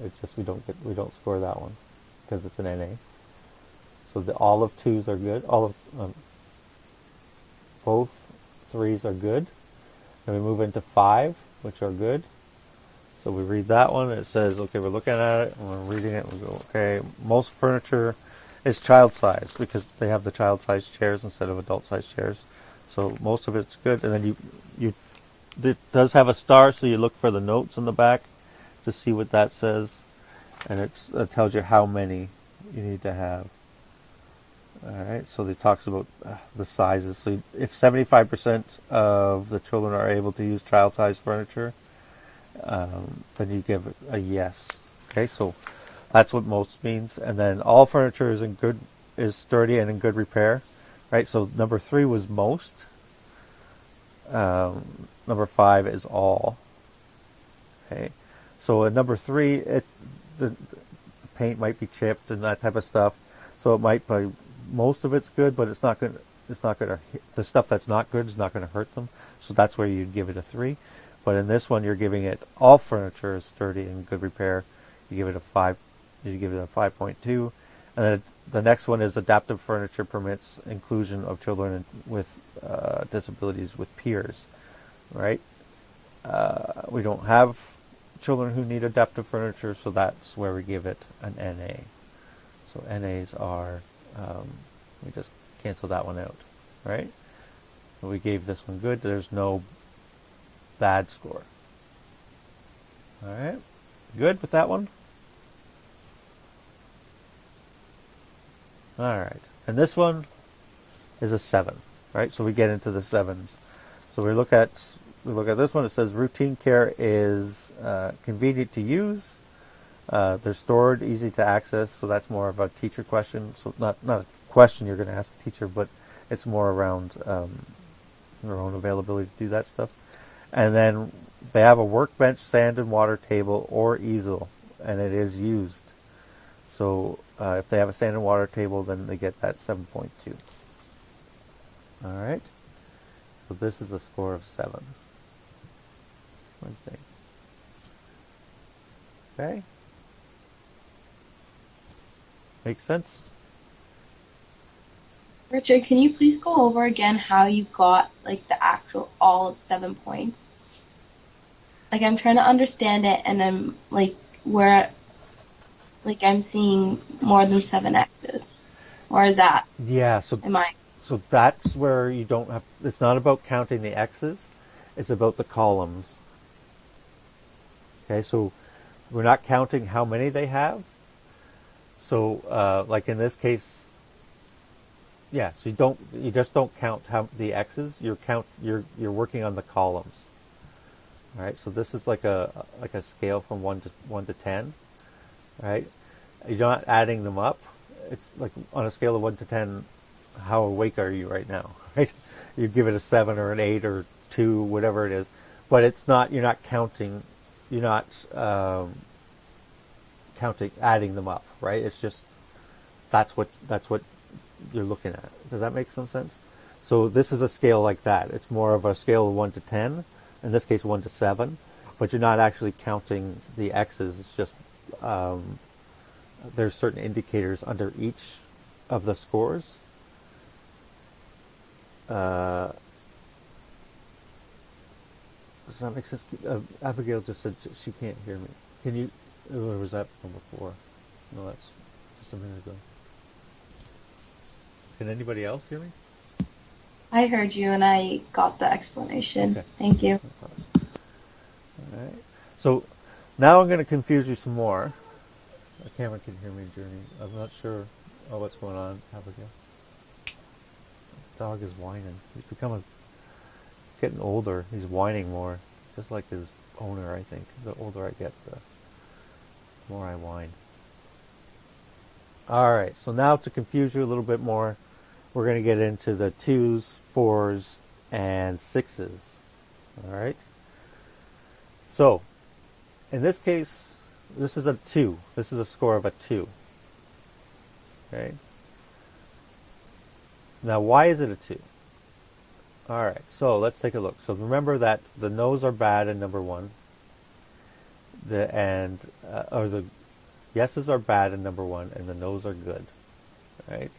It's just we don't score that one because it's an NA. So all of 2s are good. All of both 3s are good. Then we move into 5, which are good. So we read that one. It says, okay, we're looking at it and we're reading it. And we go, okay, most furniture is child size because they have the child size chairs instead of adult size chairs. So most of it's good. And then it does have a star, so you look for the notes in the back to see what that says, and it tells you how many you need to have. All right, so it talks about the sizes. So if 75% of the children are able to use child-sized furniture, then you give it a yes. Okay, so that's what most means. And then all furniture is sturdy and in good repair. Right, so number 3 was most. Number 5 is all. Okay. So at number 3, the paint might be chipped and that type of stuff. So it might be most of it's good, but it's not going to the stuff that's not good is not going to hurt them. So that's where you'd give it a 3. But in this one, you're giving it all furniture is sturdy and good repair. You give it a 5. You give it a 5.2. And then the next one is adaptive furniture permits inclusion of children with disabilities with peers. Right? We don't have children who need adaptive furniture, so that's where we give it an NA. So NAs are, we just cancel that one out, right? So we gave this one good. There's no bad score. All right, good with that one? All right, and this one is a 7, right? So we get into the 7s. So we look at this one. It says routine care is convenient to use. They're stored, easy to access. So that's more of a teacher question. So not a question you're going to ask the teacher, but it's more around your own availability to do that stuff. And then they have a workbench, sand and water table, or easel, and it is used. So if they have a sand and water table, then they get that 7.2. All right. So this is a score of 7. One thing. Okay. Makes sense? Richard, can you please go over again how you got like the actual all of 7 points? Like I'm trying to understand it, and I'm like where like I'm seeing more than 7x's, or is that Yeah, so am I? so that's where you don't have, it's not about counting the x's, it's about the columns. Okay, so we're not counting how many they have. So like in this case, yeah, so you just don't count how the x's, you're working on the columns. All right, so this is like a scale from 1 to 10, right? You're not adding them up. It's like on a scale of 1 to 10, how awake are you right now, right? You give it a 7 or an 8 or 2, whatever it is, but it's not. You're not counting. You're not counting, adding them up, right? It's just that's what you're looking at. Does that make some sense? So this is a scale like that. It's more of a scale of 1 to 10. In this case, 1 to 7. But you're not actually counting the x's. It's just there's certain indicators under each of the scores. Does that make sense? Abigail just said she can't hear me. Can you? Or was that from before? No, that's just a minute ago. Can anybody else hear me? I heard you and I got the explanation. Okay. Thank you. All right. So now I'm going to confuse you some more. The camera can hear me, Journey. I'm not sure what's going on, Abigail. Dog is whining. He's getting older. He's whining more, just like his owner, I think. The older I get, the more I whine. All right. So now to confuse you a little bit more, we're going to get into the 2s, 4s, and 6s. All right. So in this case, this is a 2. This is a score of a 2. Okay. Now, why is it a 2? All right, so let's take a look. So remember that the no's are bad in number 1. The yeses are bad in number 1, and the no's are good. Right?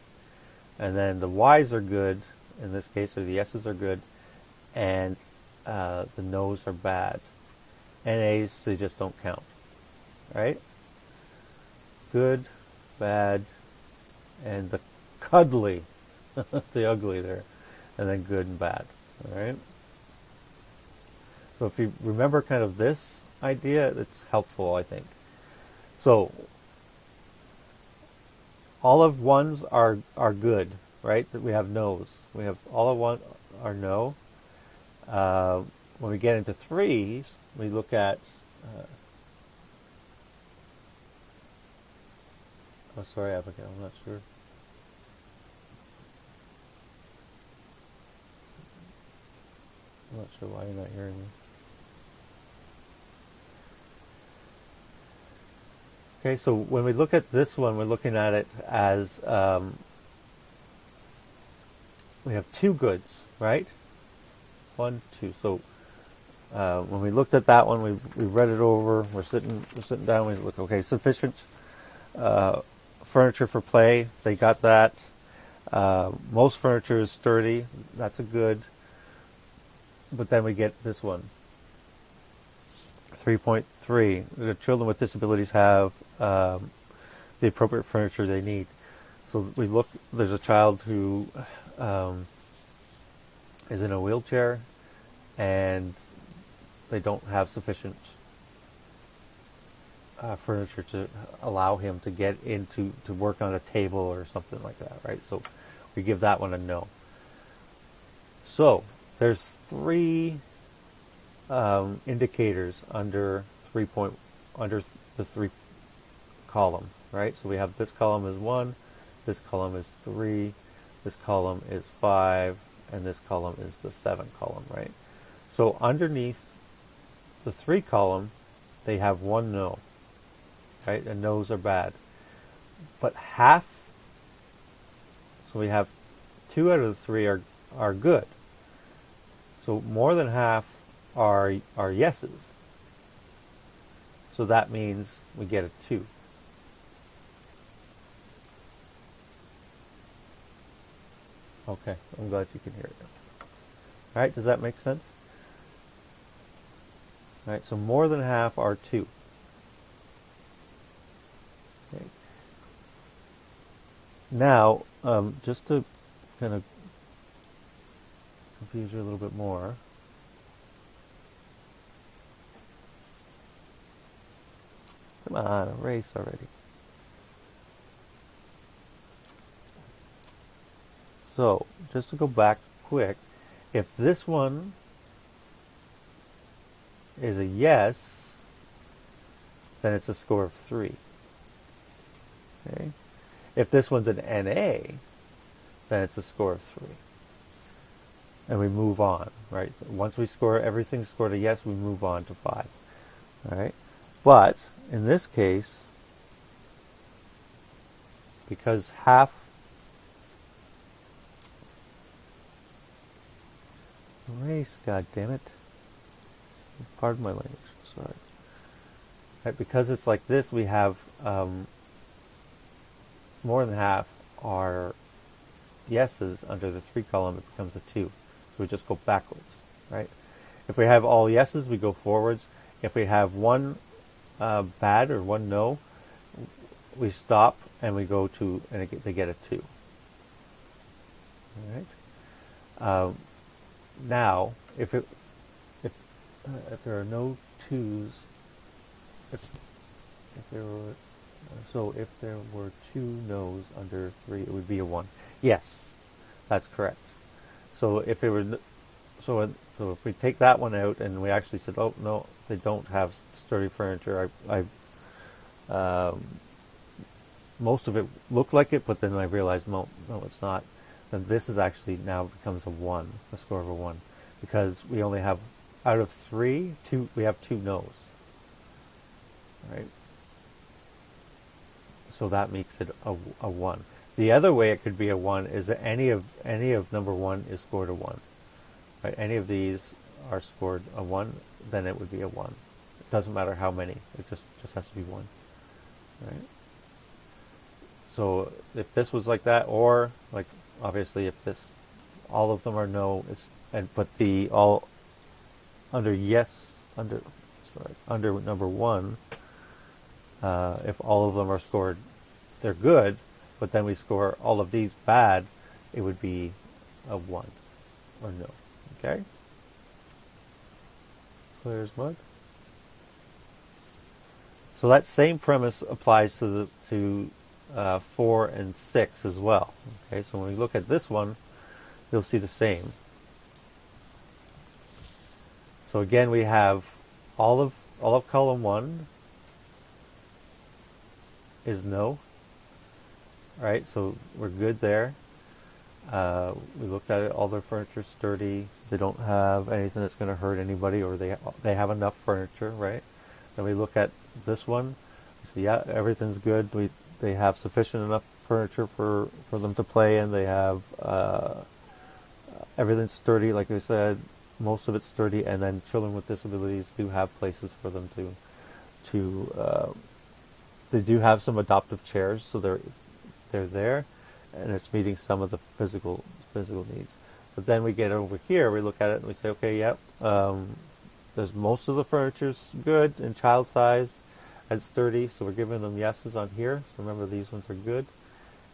And then the y's are good in this case, or the yeses are good, and the no's are bad. NAs, they just don't count. Right? Good, bad, and the cuddly, the ugly there, and then good and bad. All right? So if you remember kind of this idea, it's helpful, I think. So all of 1s are good, right? That we have no's. We have all of 1 are no. When we get into 3s, we look at oh, sorry, Abigail, I'm not sure. I'm not sure why you're not hearing me. Okay, so when we look at this one, we're looking at it as we have 2 goods, right? 1, 2. So when we looked at that one, we read it over. We're sitting down. We look, okay, sufficient furniture for play. They got that. Most furniture is sturdy. That's a good. But then we get this one. 3.3. The children with disabilities have the appropriate furniture they need. So we look. There's a child who is in a wheelchair, and they don't have sufficient furniture to allow him to get into to work on a table or something like that, right? So we give that one a no. So there's 3 indicators under the 3 column, right? So we have this column is 1, this column is 3, this column is 5, and this column is the 7 column, right? So underneath the 3 column, they have 1 no, right? And no's are bad. But half, so we have 2 out of the 3 are are good. So more than half are yeses. So that means we get a 2. Okay, I'm glad you can hear it. All right, does that make sense? All right, so more than half are 2. Okay. Now, just to kind of confuse you a little bit more, come on, erase already. So, just to go back quick, if this one is a yes, then it's a score of 3. Okay? If this one's an NA, then it's a score of 3. And we move on, right? Once we score, everything's scored a yes, we move on to 5. All right? But, in this case, because half race, god damn it. Pardon my language, sorry. Right, because it's like this, we have more than half are yeses under the 3 column, it becomes a 2. So we just go backwards, right? If we have all yeses, we go forwards. If we have one bad or one no, we stop and we go to, and they get a 2. All right? Now, if there are no 2s, if there were 2 no's under 3, it would be a 1. Yes, that's correct. So if it were, so if we take that one out and we actually said, oh no, they don't have sturdy furniture. Most of it looked like it, but then I realized no, it's not. Then this is actually now becomes a 1, a score of a 1, because we only have, out of 3, 2, we have 2 no's. Right? So that makes it a 1. The other way it could be a 1 is that any of number 1 is scored a 1. Right? Any of these are scored a 1, then it would be a 1. It doesn't matter how many. It just has to be 1. Right? So if this was like that, or like obviously if this, all of them are no, but the all under yes, under number 1, if all of them are scored, they're good, but then we score all of these bad, it would be a 1 or no. Okay? Clear as mud? So that same premise applies to 4 and 6 as well. Okay, so when we look at this one, you'll see the same. So again, we have all of column 1 is no. Right, so we're good there. We looked at it, all their furniture sturdy. They don't have anything that's going to hurt anybody, or they have enough furniture, right? Then we look at this one. We see, yeah, everything's good. They have sufficient enough furniture for them to play in. They have everything's sturdy, like I said. Most of it's sturdy, and then children with disabilities do have places for them to they do have some adoptive chairs, so they're there, and it's meeting some of the physical needs. But then we get over here, we look at it and we say, okay, yep, there's most of the furniture's good in child size and sturdy, so we're giving them yeses on here. So remember, these ones are good.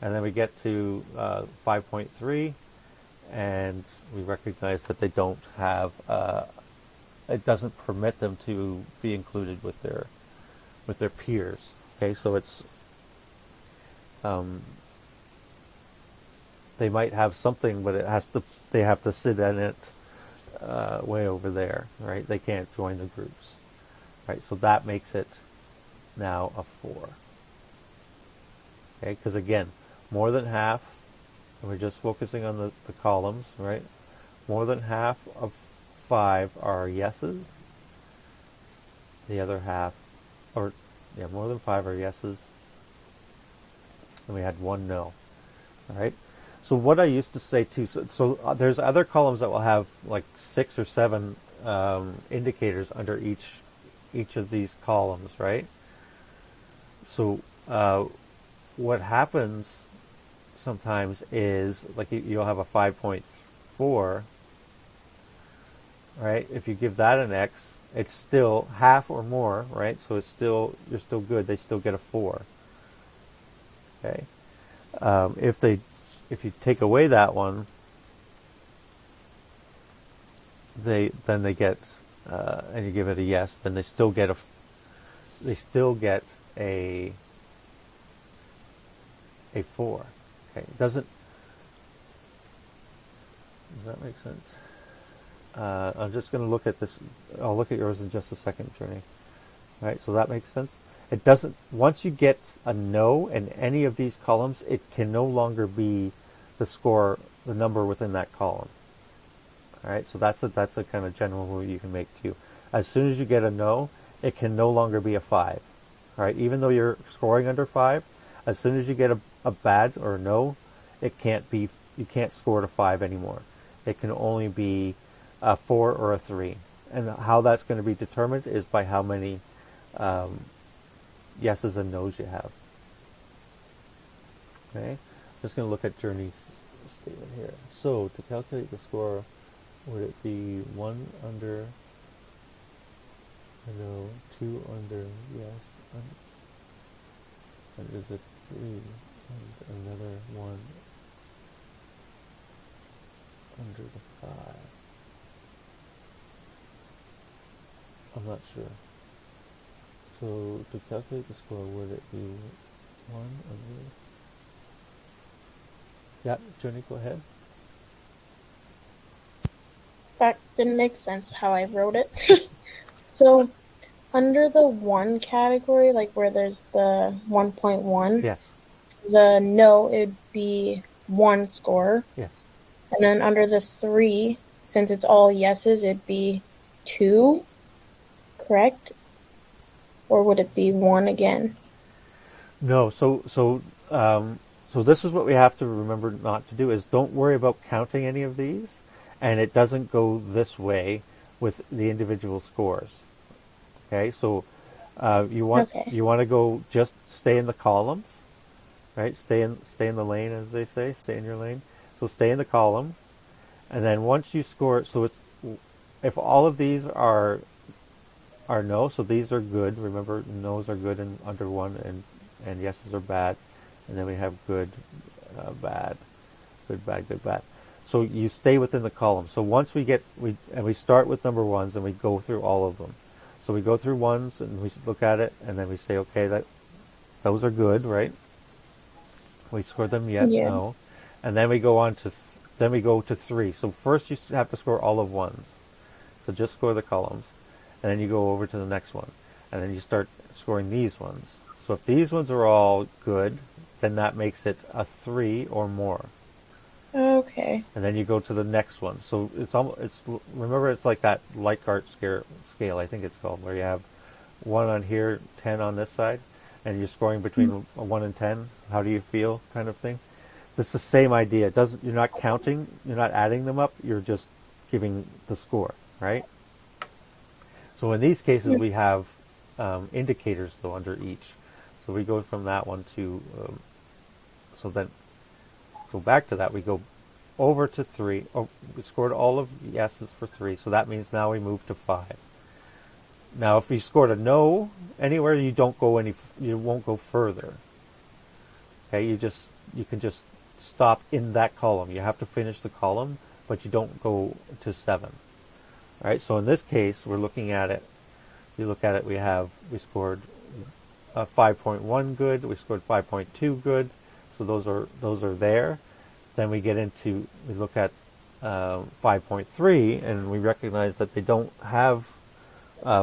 And then we get to 5.3, and we recognize that they don't have, it doesn't permit them to be included with their peers. Okay, so it's they might have something, but they have to sit in it way over there, right? They can't join the groups, right? So that makes it now a 4. Okay, because again, more than half, and we're just focusing on the columns, right? More than half of 5 are yeses. The other half, more than 5 are yeses. And we had 1 no. All right. So what I used to say too, there's other columns that will have like 6 or 7 indicators under each of these columns, right? So what happens sometimes is like you'll have a 5.4, right? If you give that an X, it's still half or more, right? So you're still good. They still get a 4. Okay. If you take away that one, then they get and you give it a yes, then they still get a 4. Okay. Does that make sense? I'm just going to look at this. I'll look at yours in just a second, Journey. All right, so that makes sense. It doesn't. Once you get a no in any of these columns, it can no longer be the score, the number within that column. All right, so that's a kind of general rule you can make too. As soon as you get a no, it can no longer be a 5. All right, even though you're scoring under 5, as soon as you get a bad or a no, it can't be. You can't score to 5 anymore. It can only be a 4 or a 3. And how that's going to be determined is by how many yeses and nos you have. Okay, I'm just going to look at Journey's statement here. So to calculate the score, would it be 1 under no, 2 under yes, under the 3, and another 1 under the 5? I'm not sure. So to calculate the score, would it be 1 under? Yeah, Journey, go ahead. That didn't make sense how I wrote it. So under the 1 category, like where there's the 1.1, Yes. the no, it'd be 1 score. Yes. And then under the 3, since it's all yeses, it'd be 2, correct? Or would it be 1 again? No. So this is what we have to remember not to do: is don't worry about counting any of these, and it doesn't go this way with the individual scores. Okay. So you want to go just stay in the columns, right? Stay in the lane, as they say. Stay in your lane. So stay in the column, and then once you score, so it's if all of these are no, so these are good. Remember, no's are good and under 1, and yeses are bad, and then we have good, bad, good, bad, good, bad. So you stay within the column. So once we start with number 1s and we go through all of them. So we go through 1s and we look at it, and then we say, okay, those are good, right? We score them yes, no, and then we go on to then we go to 3. So first you have to score all of 1s. So just score the columns. And then you go over to the next one. And then you start scoring these ones. So if these ones are all good, then that makes it a 3 or more. Okay. And then you go to the next one. So remember, it's like that Likert scale, I think it's called, where you have 1 on here, 10 on this side, and you're scoring between 1 and 10. How do you feel, kind of thing? It's the same idea. You're not counting, you're not adding them up, you're just giving the score, right? So in these cases, we have indicators, though, under each. So we go from that one to, so then go back to that. We go over to 3. Oh, we scored all of yeses for 3. So that means now we move to 5. Now, if you scored a no anywhere, you won't go further. Okay, you can just stop in that column. You have to finish the column, but you don't go to 7. All right, so in this case, we're looking at it. You look at it, we scored 5.1 good, we scored 5.2 good, so those are there. Then we look at 5.3, and we recognize that they don't have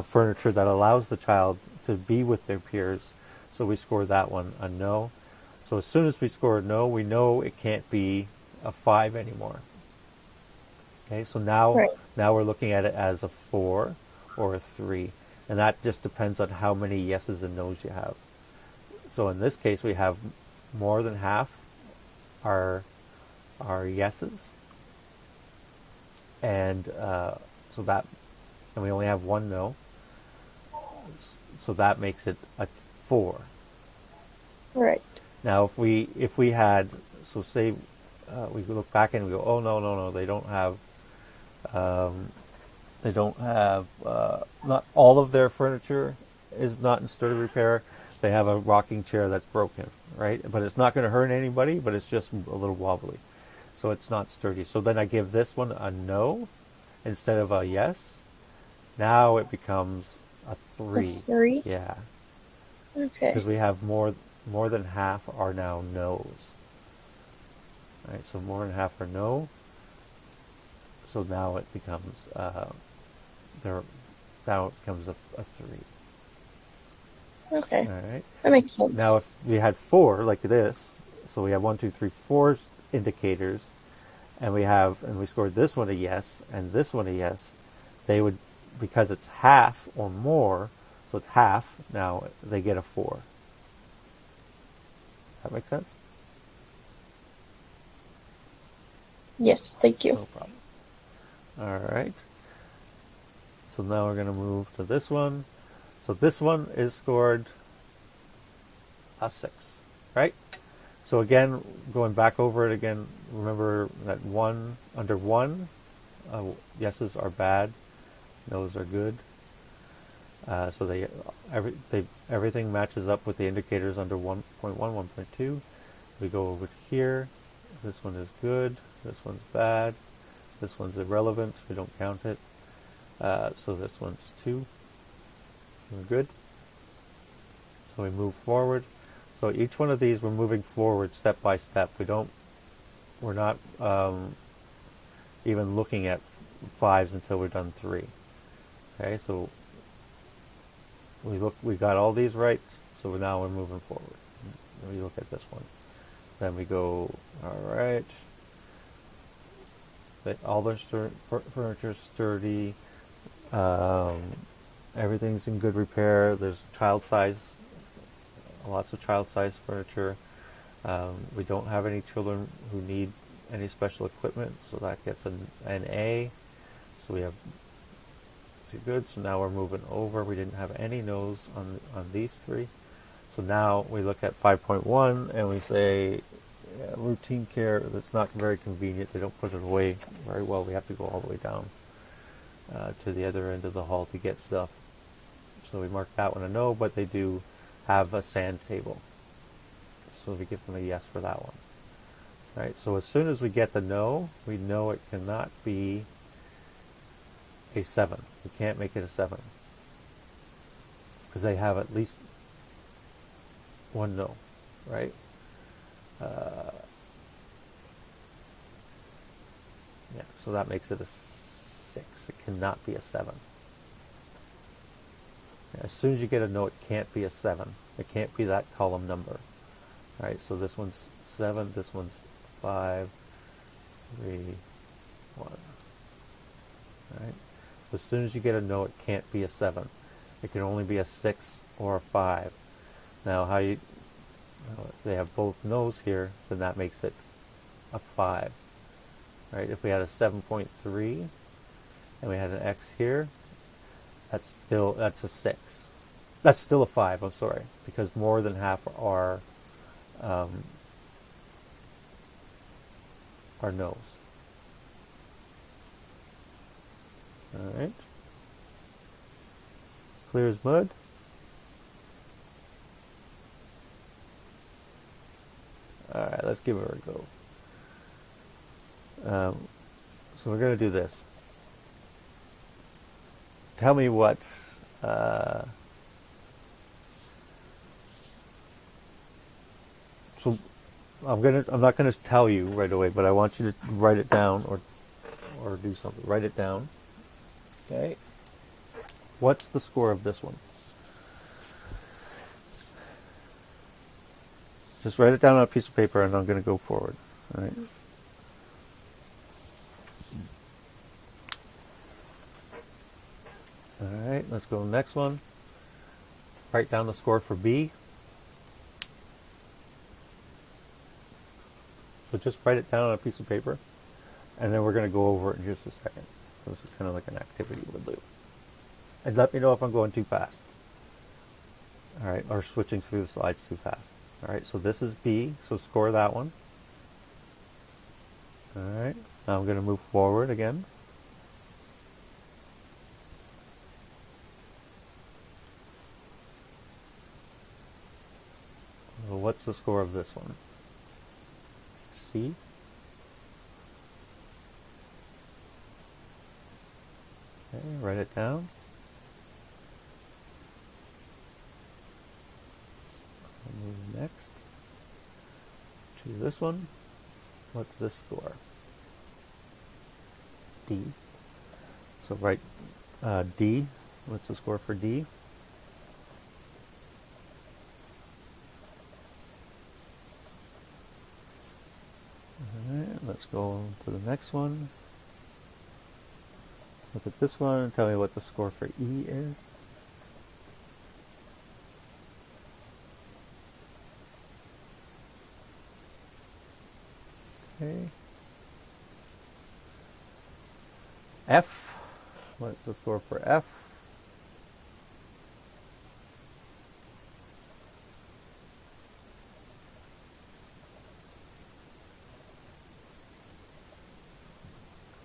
furniture that allows the child to be with their peers, so we score that one a no. So as soon as we score a no, we know it can't be a 5 anymore. Okay, so now we're looking at it as a 4 or a 3, and that just depends on how many yeses and nos you have. So in this case, we have more than half are are yeses, and and we only have one no, so that makes it a 4. Right. Now, if we had, so say we look back and we go, oh no, they don't have not all of their furniture is not in sturdy repair. They have a rocking chair that's broken, right? But it's not going to hurt anybody, but it's just a little wobbly, so it's not sturdy. So then I give this one a no instead of a yes. Now it becomes a 3. A 3? Yeah, Okay. because we have more than half are now no's. Right, so more than half are no. So now it becomes now it becomes a 3. Okay. All right. That makes sense. Now if we had 4 like this, so we have 1, 2, 3, 4 indicators, and we scored this one a yes and this one a yes, they would, because it's half or more, so it's half, now they get a 4. Does that make sense? Yes, thank you. No problem. All right. So now we're going to move to this one. So this one is scored a 6, right? So again, going back over it again, remember that under 1, yeses are bad, nos are good. So everything matches up with the indicators under 1.1, 1.2. We go over here. This one is good. This one's bad. This one's irrelevant. We don't count it. So this one's 2. We're good. So we move forward. So each one of these we're moving forward step by step. We're not even looking at 5s until we're done 3. Okay, so we got all these right, so now we're moving forward. We look at this one. Then we go, all right. All their furniture is sturdy. Everything's in good repair. There's lots of child size furniture. We don't have any children who need any special equipment, so that gets an A. So we have 2 good. So now we're moving over. We didn't have any no's on these 3. So now we look at 5.1 and we say, routine care, that's not very convenient. They don't put it away very well. We have to go all the way down to the other end of the hall to get stuff. So we mark that one a no, but they do have a sand table. So we give them a yes for that one. Right? So as soon as we get the no, we know it cannot be a 7. We can't make it a 7. Because they have at least one no. Right? Yeah, so that makes it a 6. It cannot be a 7. As soon as you get a no, it can't be a 7. It can't be that column number. Right, so this one's 7, this one's 5, 3, 1. Right? As soon as you get a no, it can't be a 7. It can only be a 6 or a 5. Now, if they have both no's here, then that makes it a 5. Right? If we had a 7.3 and we had an X here, that's a 6. That's still a 5, I'm sorry, because more than half are no's. Alright. Clear as mud. Alright, let's give it a go. So we're going to do this. Tell me what so I'm not gonna tell you right away, but I want you to write it down or do something. Write it down. Okay. What's the score of this one? Just write it down on a piece of paper and I'm gonna go forward. All right. All right, let's go to the next one. Write down the score for B. So just write it down on a piece of paper, and then we're going to go over it in just a second. So this is kind of like an activity we'll do. And let me know if I'm going too fast. All right, or switching through the slides too fast. All right, so this is B, so score that one. All right, now I'm going to move forward again. Well, what's the score of this one? C. Okay, write it down. I'll move next to this one. What's this score? D. So write D. What's the score for D? Alright, let's go to the next one. Look at this one and tell me what the score for E is. Okay. F. What's the score for F?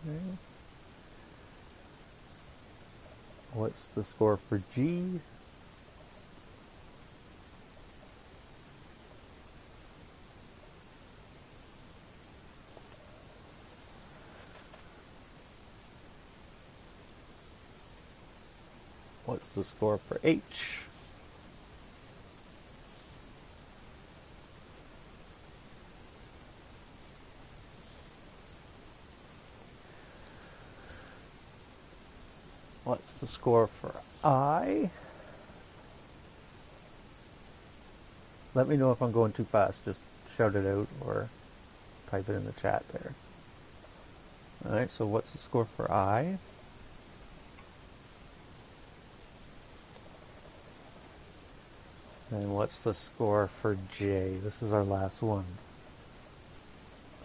Okay. What's the score for G? What's the score for H? What's the score for I? Let me know if I'm going too fast. Just shout it out or type it in the chat there. Alright, so what's the score for I? And what's the score for J? This is our last one.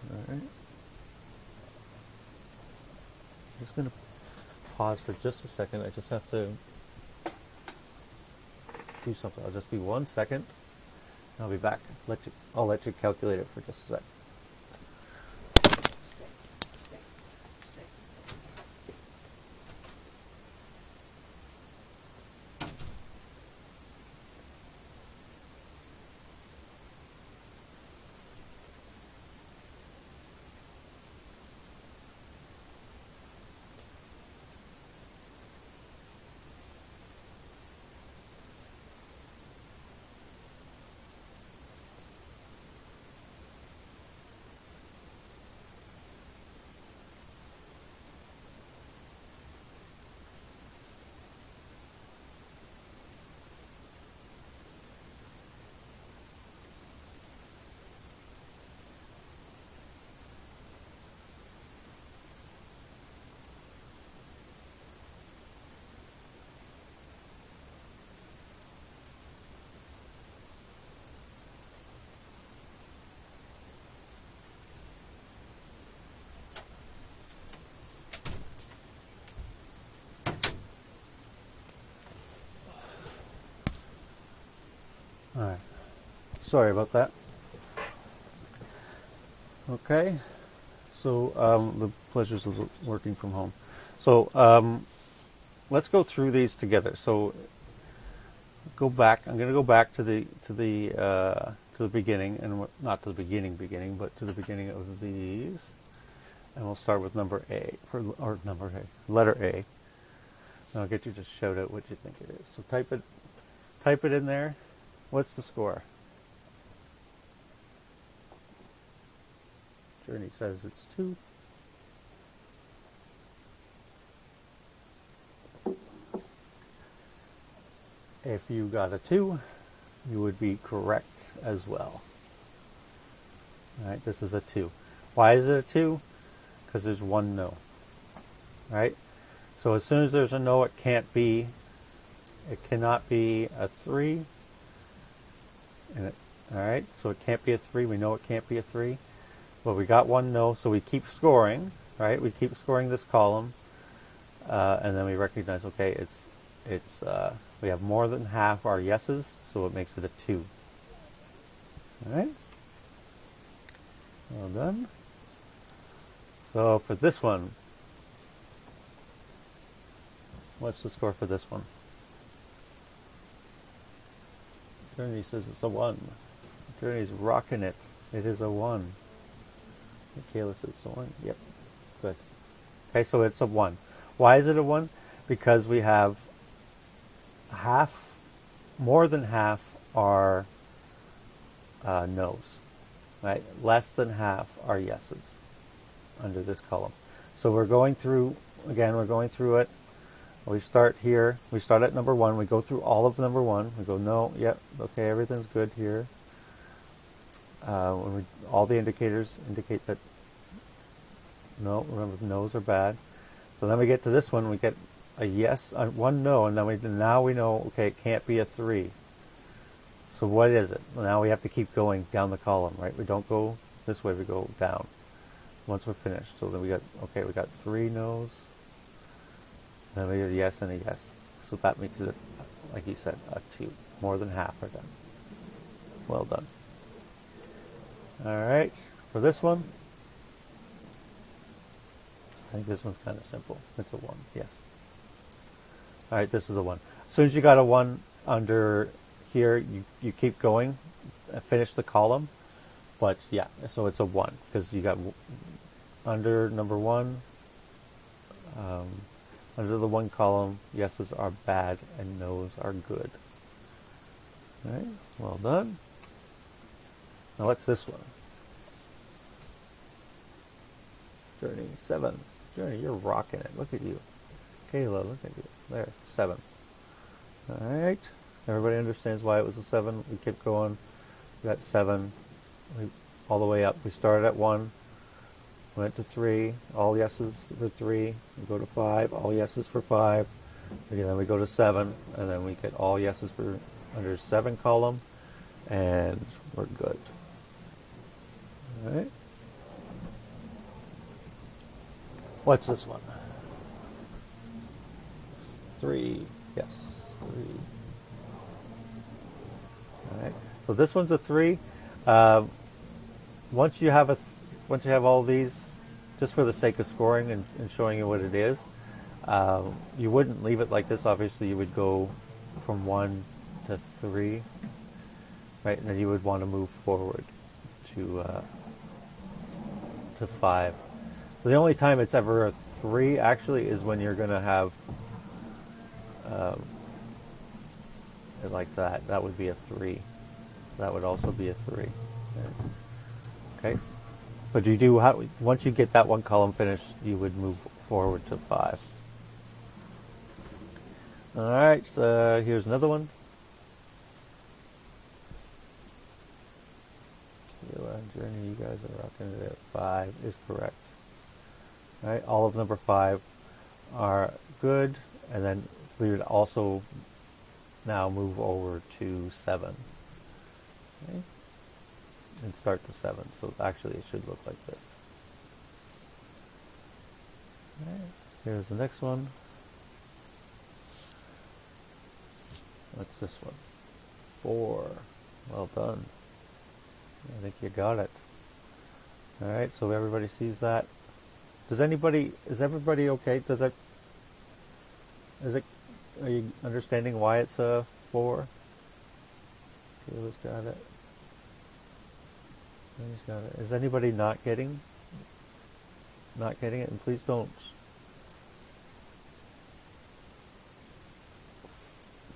Alright. I'm just going to pause for just a second. I just have to do something. I'll just be 1 second. I'll be back. I'll let you calculate it for just a sec. Alright. Sorry about that. Okay. So, the pleasures of working from home. So, let's go through these together. So, go back. I'm going to go back to the beginning, and not to the beginning, but to the beginning of these. And we'll start with letter A. And I'll get you to shout out what you think it is. So type it in there. What's the score? Journey says it's 2. If you got a 2, you would be correct as well. Alright, this is a 2. Why is it a 2? Because there's one no. Right? So as soon as there's a no, it cannot be a 3. Alright, so it can't be a 3. We know it can't be a 3. Well, we got one no, so we keep scoring, right? We keep scoring this column, and then we recognize, okay, we have more than half our yeses, so it makes it a 2. All right. Well done. So for this one, what's the score for this one? Journey says it's a 1. Journey's rocking it. It is a 1. Kayla says it's a 1. Yep. Good. Okay, so it's a 1. Why is it a 1? Because we have more than half are no's, right? Less than half are yeses under this column. So we're going through it. We start here. We start at number 1. We go through all of number 1. We go, no, yep, okay, everything's good here. All the indicators indicate that no, remember, no's are bad. So then we get to this one. We get a yes, one no, and then now we know, okay, it can't be a 3. So what is it? Well, now we have to keep going down the column, right? We don't go this way, we go down once we're finished. So then we got 3 no's, then we get a yes and a yes. So that makes it, like you said, a 2. More than half are done. Well done. All right, for this one, I think this one's kind of simple. It's a 1, yes. All right, this is a 1. As soon as you got a 1 under here, you keep going, finish the column. But yeah, so it's a 1 because you got under number 1, under the 1 column, yeses are bad and no's are good. All right, well done. Now what's this one? Journey 7. Journey, you're rocking it. Look at you. Kayla, look at you. There, 7. All right. Everybody understands why it was a 7. We keep going. We got 7. All the way up. We started at 1. Went to 3. All yeses for 3. We go to 5. All yeses for 5. Again, then we go to 7. And then we get all yeses for under 7 column. And we're good. All right. What's this one? 3. Yes, 3. All right. So this one's a 3. Once you have all these, just for the sake of scoring and showing you what it is, you wouldn't leave it like this. Obviously, you would go from 1 to 3, right? And then you would want to move forward to 5. So the only time it's ever a 3 actually is when you're going to have it like that. That would be a 3. That would also be a 3. Okay. But you do once you get that 1 column finished, you would move forward to 5. All right. So here's another one. Journey, you guys are rocking it. 5 is correct. All right, all of number 5 are good, and then we would also now move over to 7. Okay, and start to 7. So actually, it should look like this. All right, here's the next one. What's this one? 4. Well done. I think you got it. All right, so everybody sees that. Is everybody okay? Are you understanding why it's a 4? Kayla's got it. He's got it. Is anybody not getting it? And please don't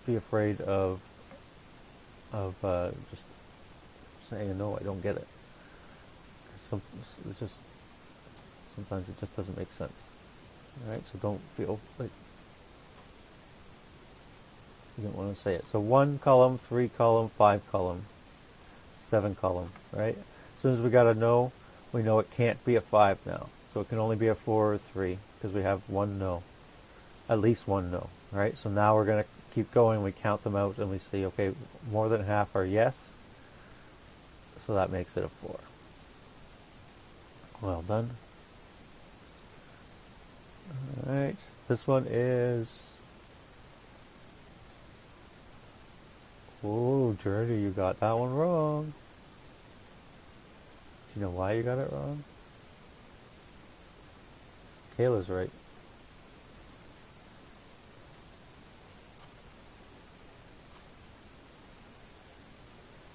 be afraid of just saying, no, I don't get it. Sometimes it just doesn't make sense. All right, so don't feel like you don't want to say it. So 1 column, 3 column, 5 column, 7 column, right? As soon as we got a no, we know it can't be a 5 now. So it can only be a 4 or 3 because we have 1 no, at least 1 no, right? So now we're going to keep going. We count them out and we say, okay, more than half are yes. So that makes it a 4. Well done. Alright, this one is... Oh, Journey, you got that one wrong. Do you know why you got it wrong? Kayla's right.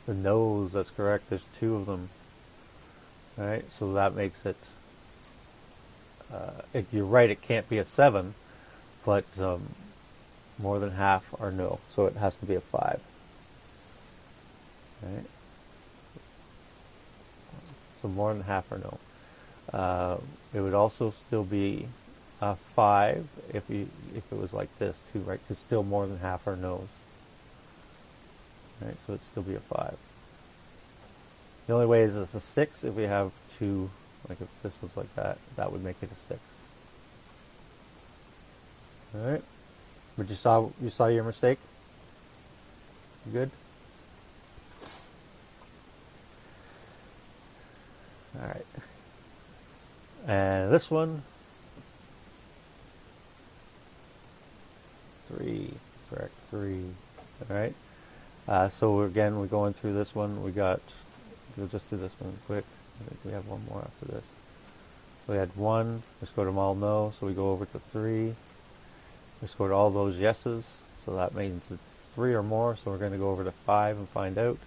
The nose, that's correct. There's two of them. Alright, so that makes it... you're right, it can't be a 7, but more than half are no. So it has to be a 5. Right? So more than half are no. It would also still be a 5 if it was like this too, right? Because still more than half are no's. Right? So it'd still be a 5. The only way is it's a 6 if we have two. Like if this was like that, that would make it a 6. All right. But you saw your mistake. You good? All right. And this one, 3, correct, 3. All right. So again, we're going through this one. We'll just do this one quick. I think we have one more after this. So we had 1. We scored them all no. So we go over to 3. We scored all those yeses. So that means it's 3 or more. So we're going to go over to 5 and find out.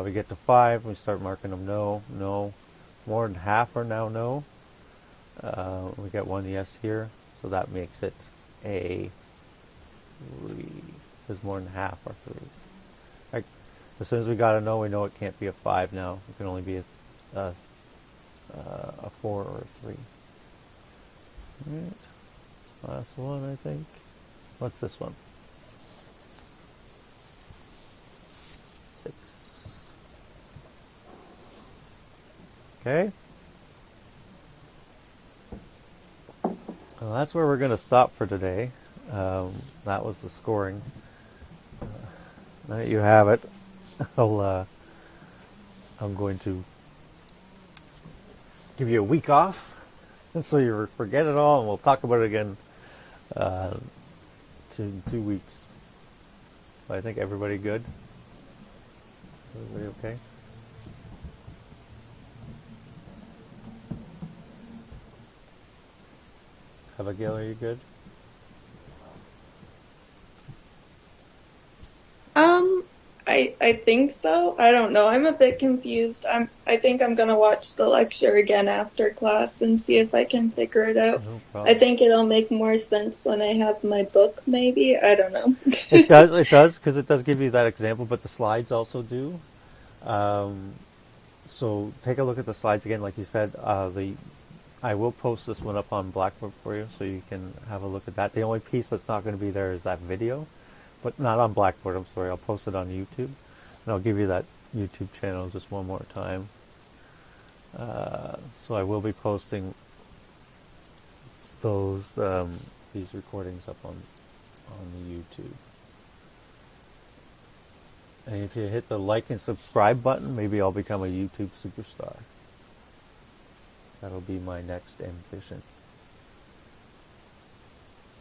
We get to 5. We start marking them no, no. More than half are now no. We get 1 yes here. So that makes it a 3. Because more than half are 3s. Right. As soon as we got a no, we know it can't be a 5 now. It can only be a 4 or a 3. Alright. Last one, I think. What's this one? 6. Okay. Well, that's where we're going to stop for today. That was the scoring. Now that you have it, I'm going to give you a week off so you forget it all, and we'll talk about it again in 2 weeks. But I think everybody good? Everybody okay? Abigail, are you good? I think so. I don't know. I'm a bit confused. I think I'm gonna watch the lecture again after class and see if I can figure it out. No problem. I think it'll make more sense when I have my book, maybe. I don't know. It does, because it does give you that example, but the slides also do. So take a look at the slides again, like you said. I will post this one up on Blackboard for you, so you can have a look at that. The only piece that's not going to be there is that video. But not on Blackboard, I'm sorry. I'll post it on YouTube. And I'll give you that YouTube channel just one more time. So I will be posting these recordings up on the YouTube. And if you hit the like and subscribe button, maybe I'll become a YouTube superstar. That'll be my next ambition.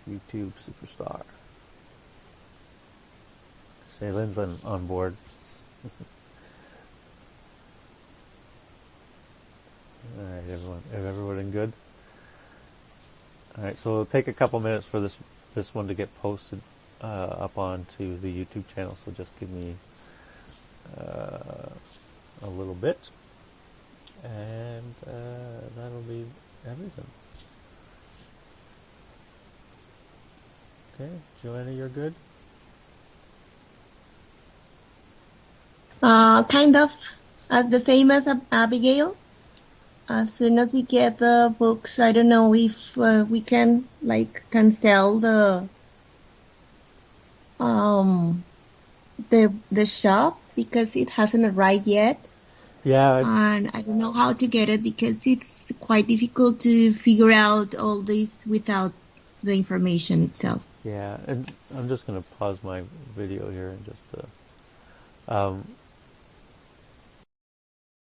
YouTube superstar. Shaylin's on board. Alright, everyone. Is everyone good? Alright, so it'll take a couple minutes for this one to get posted up onto the YouTube channel, so just give me a little bit, and that'll be everything. Okay, Joanna, you're good? Kind of as the same as Abigail. As soon as we get the books, I don't know if we can cancel the shop because it hasn't arrived yet. Yeah. And I don't know how to get it because it's quite difficult to figure out all this without the information itself. Yeah, and I'm just going to pause my video here and just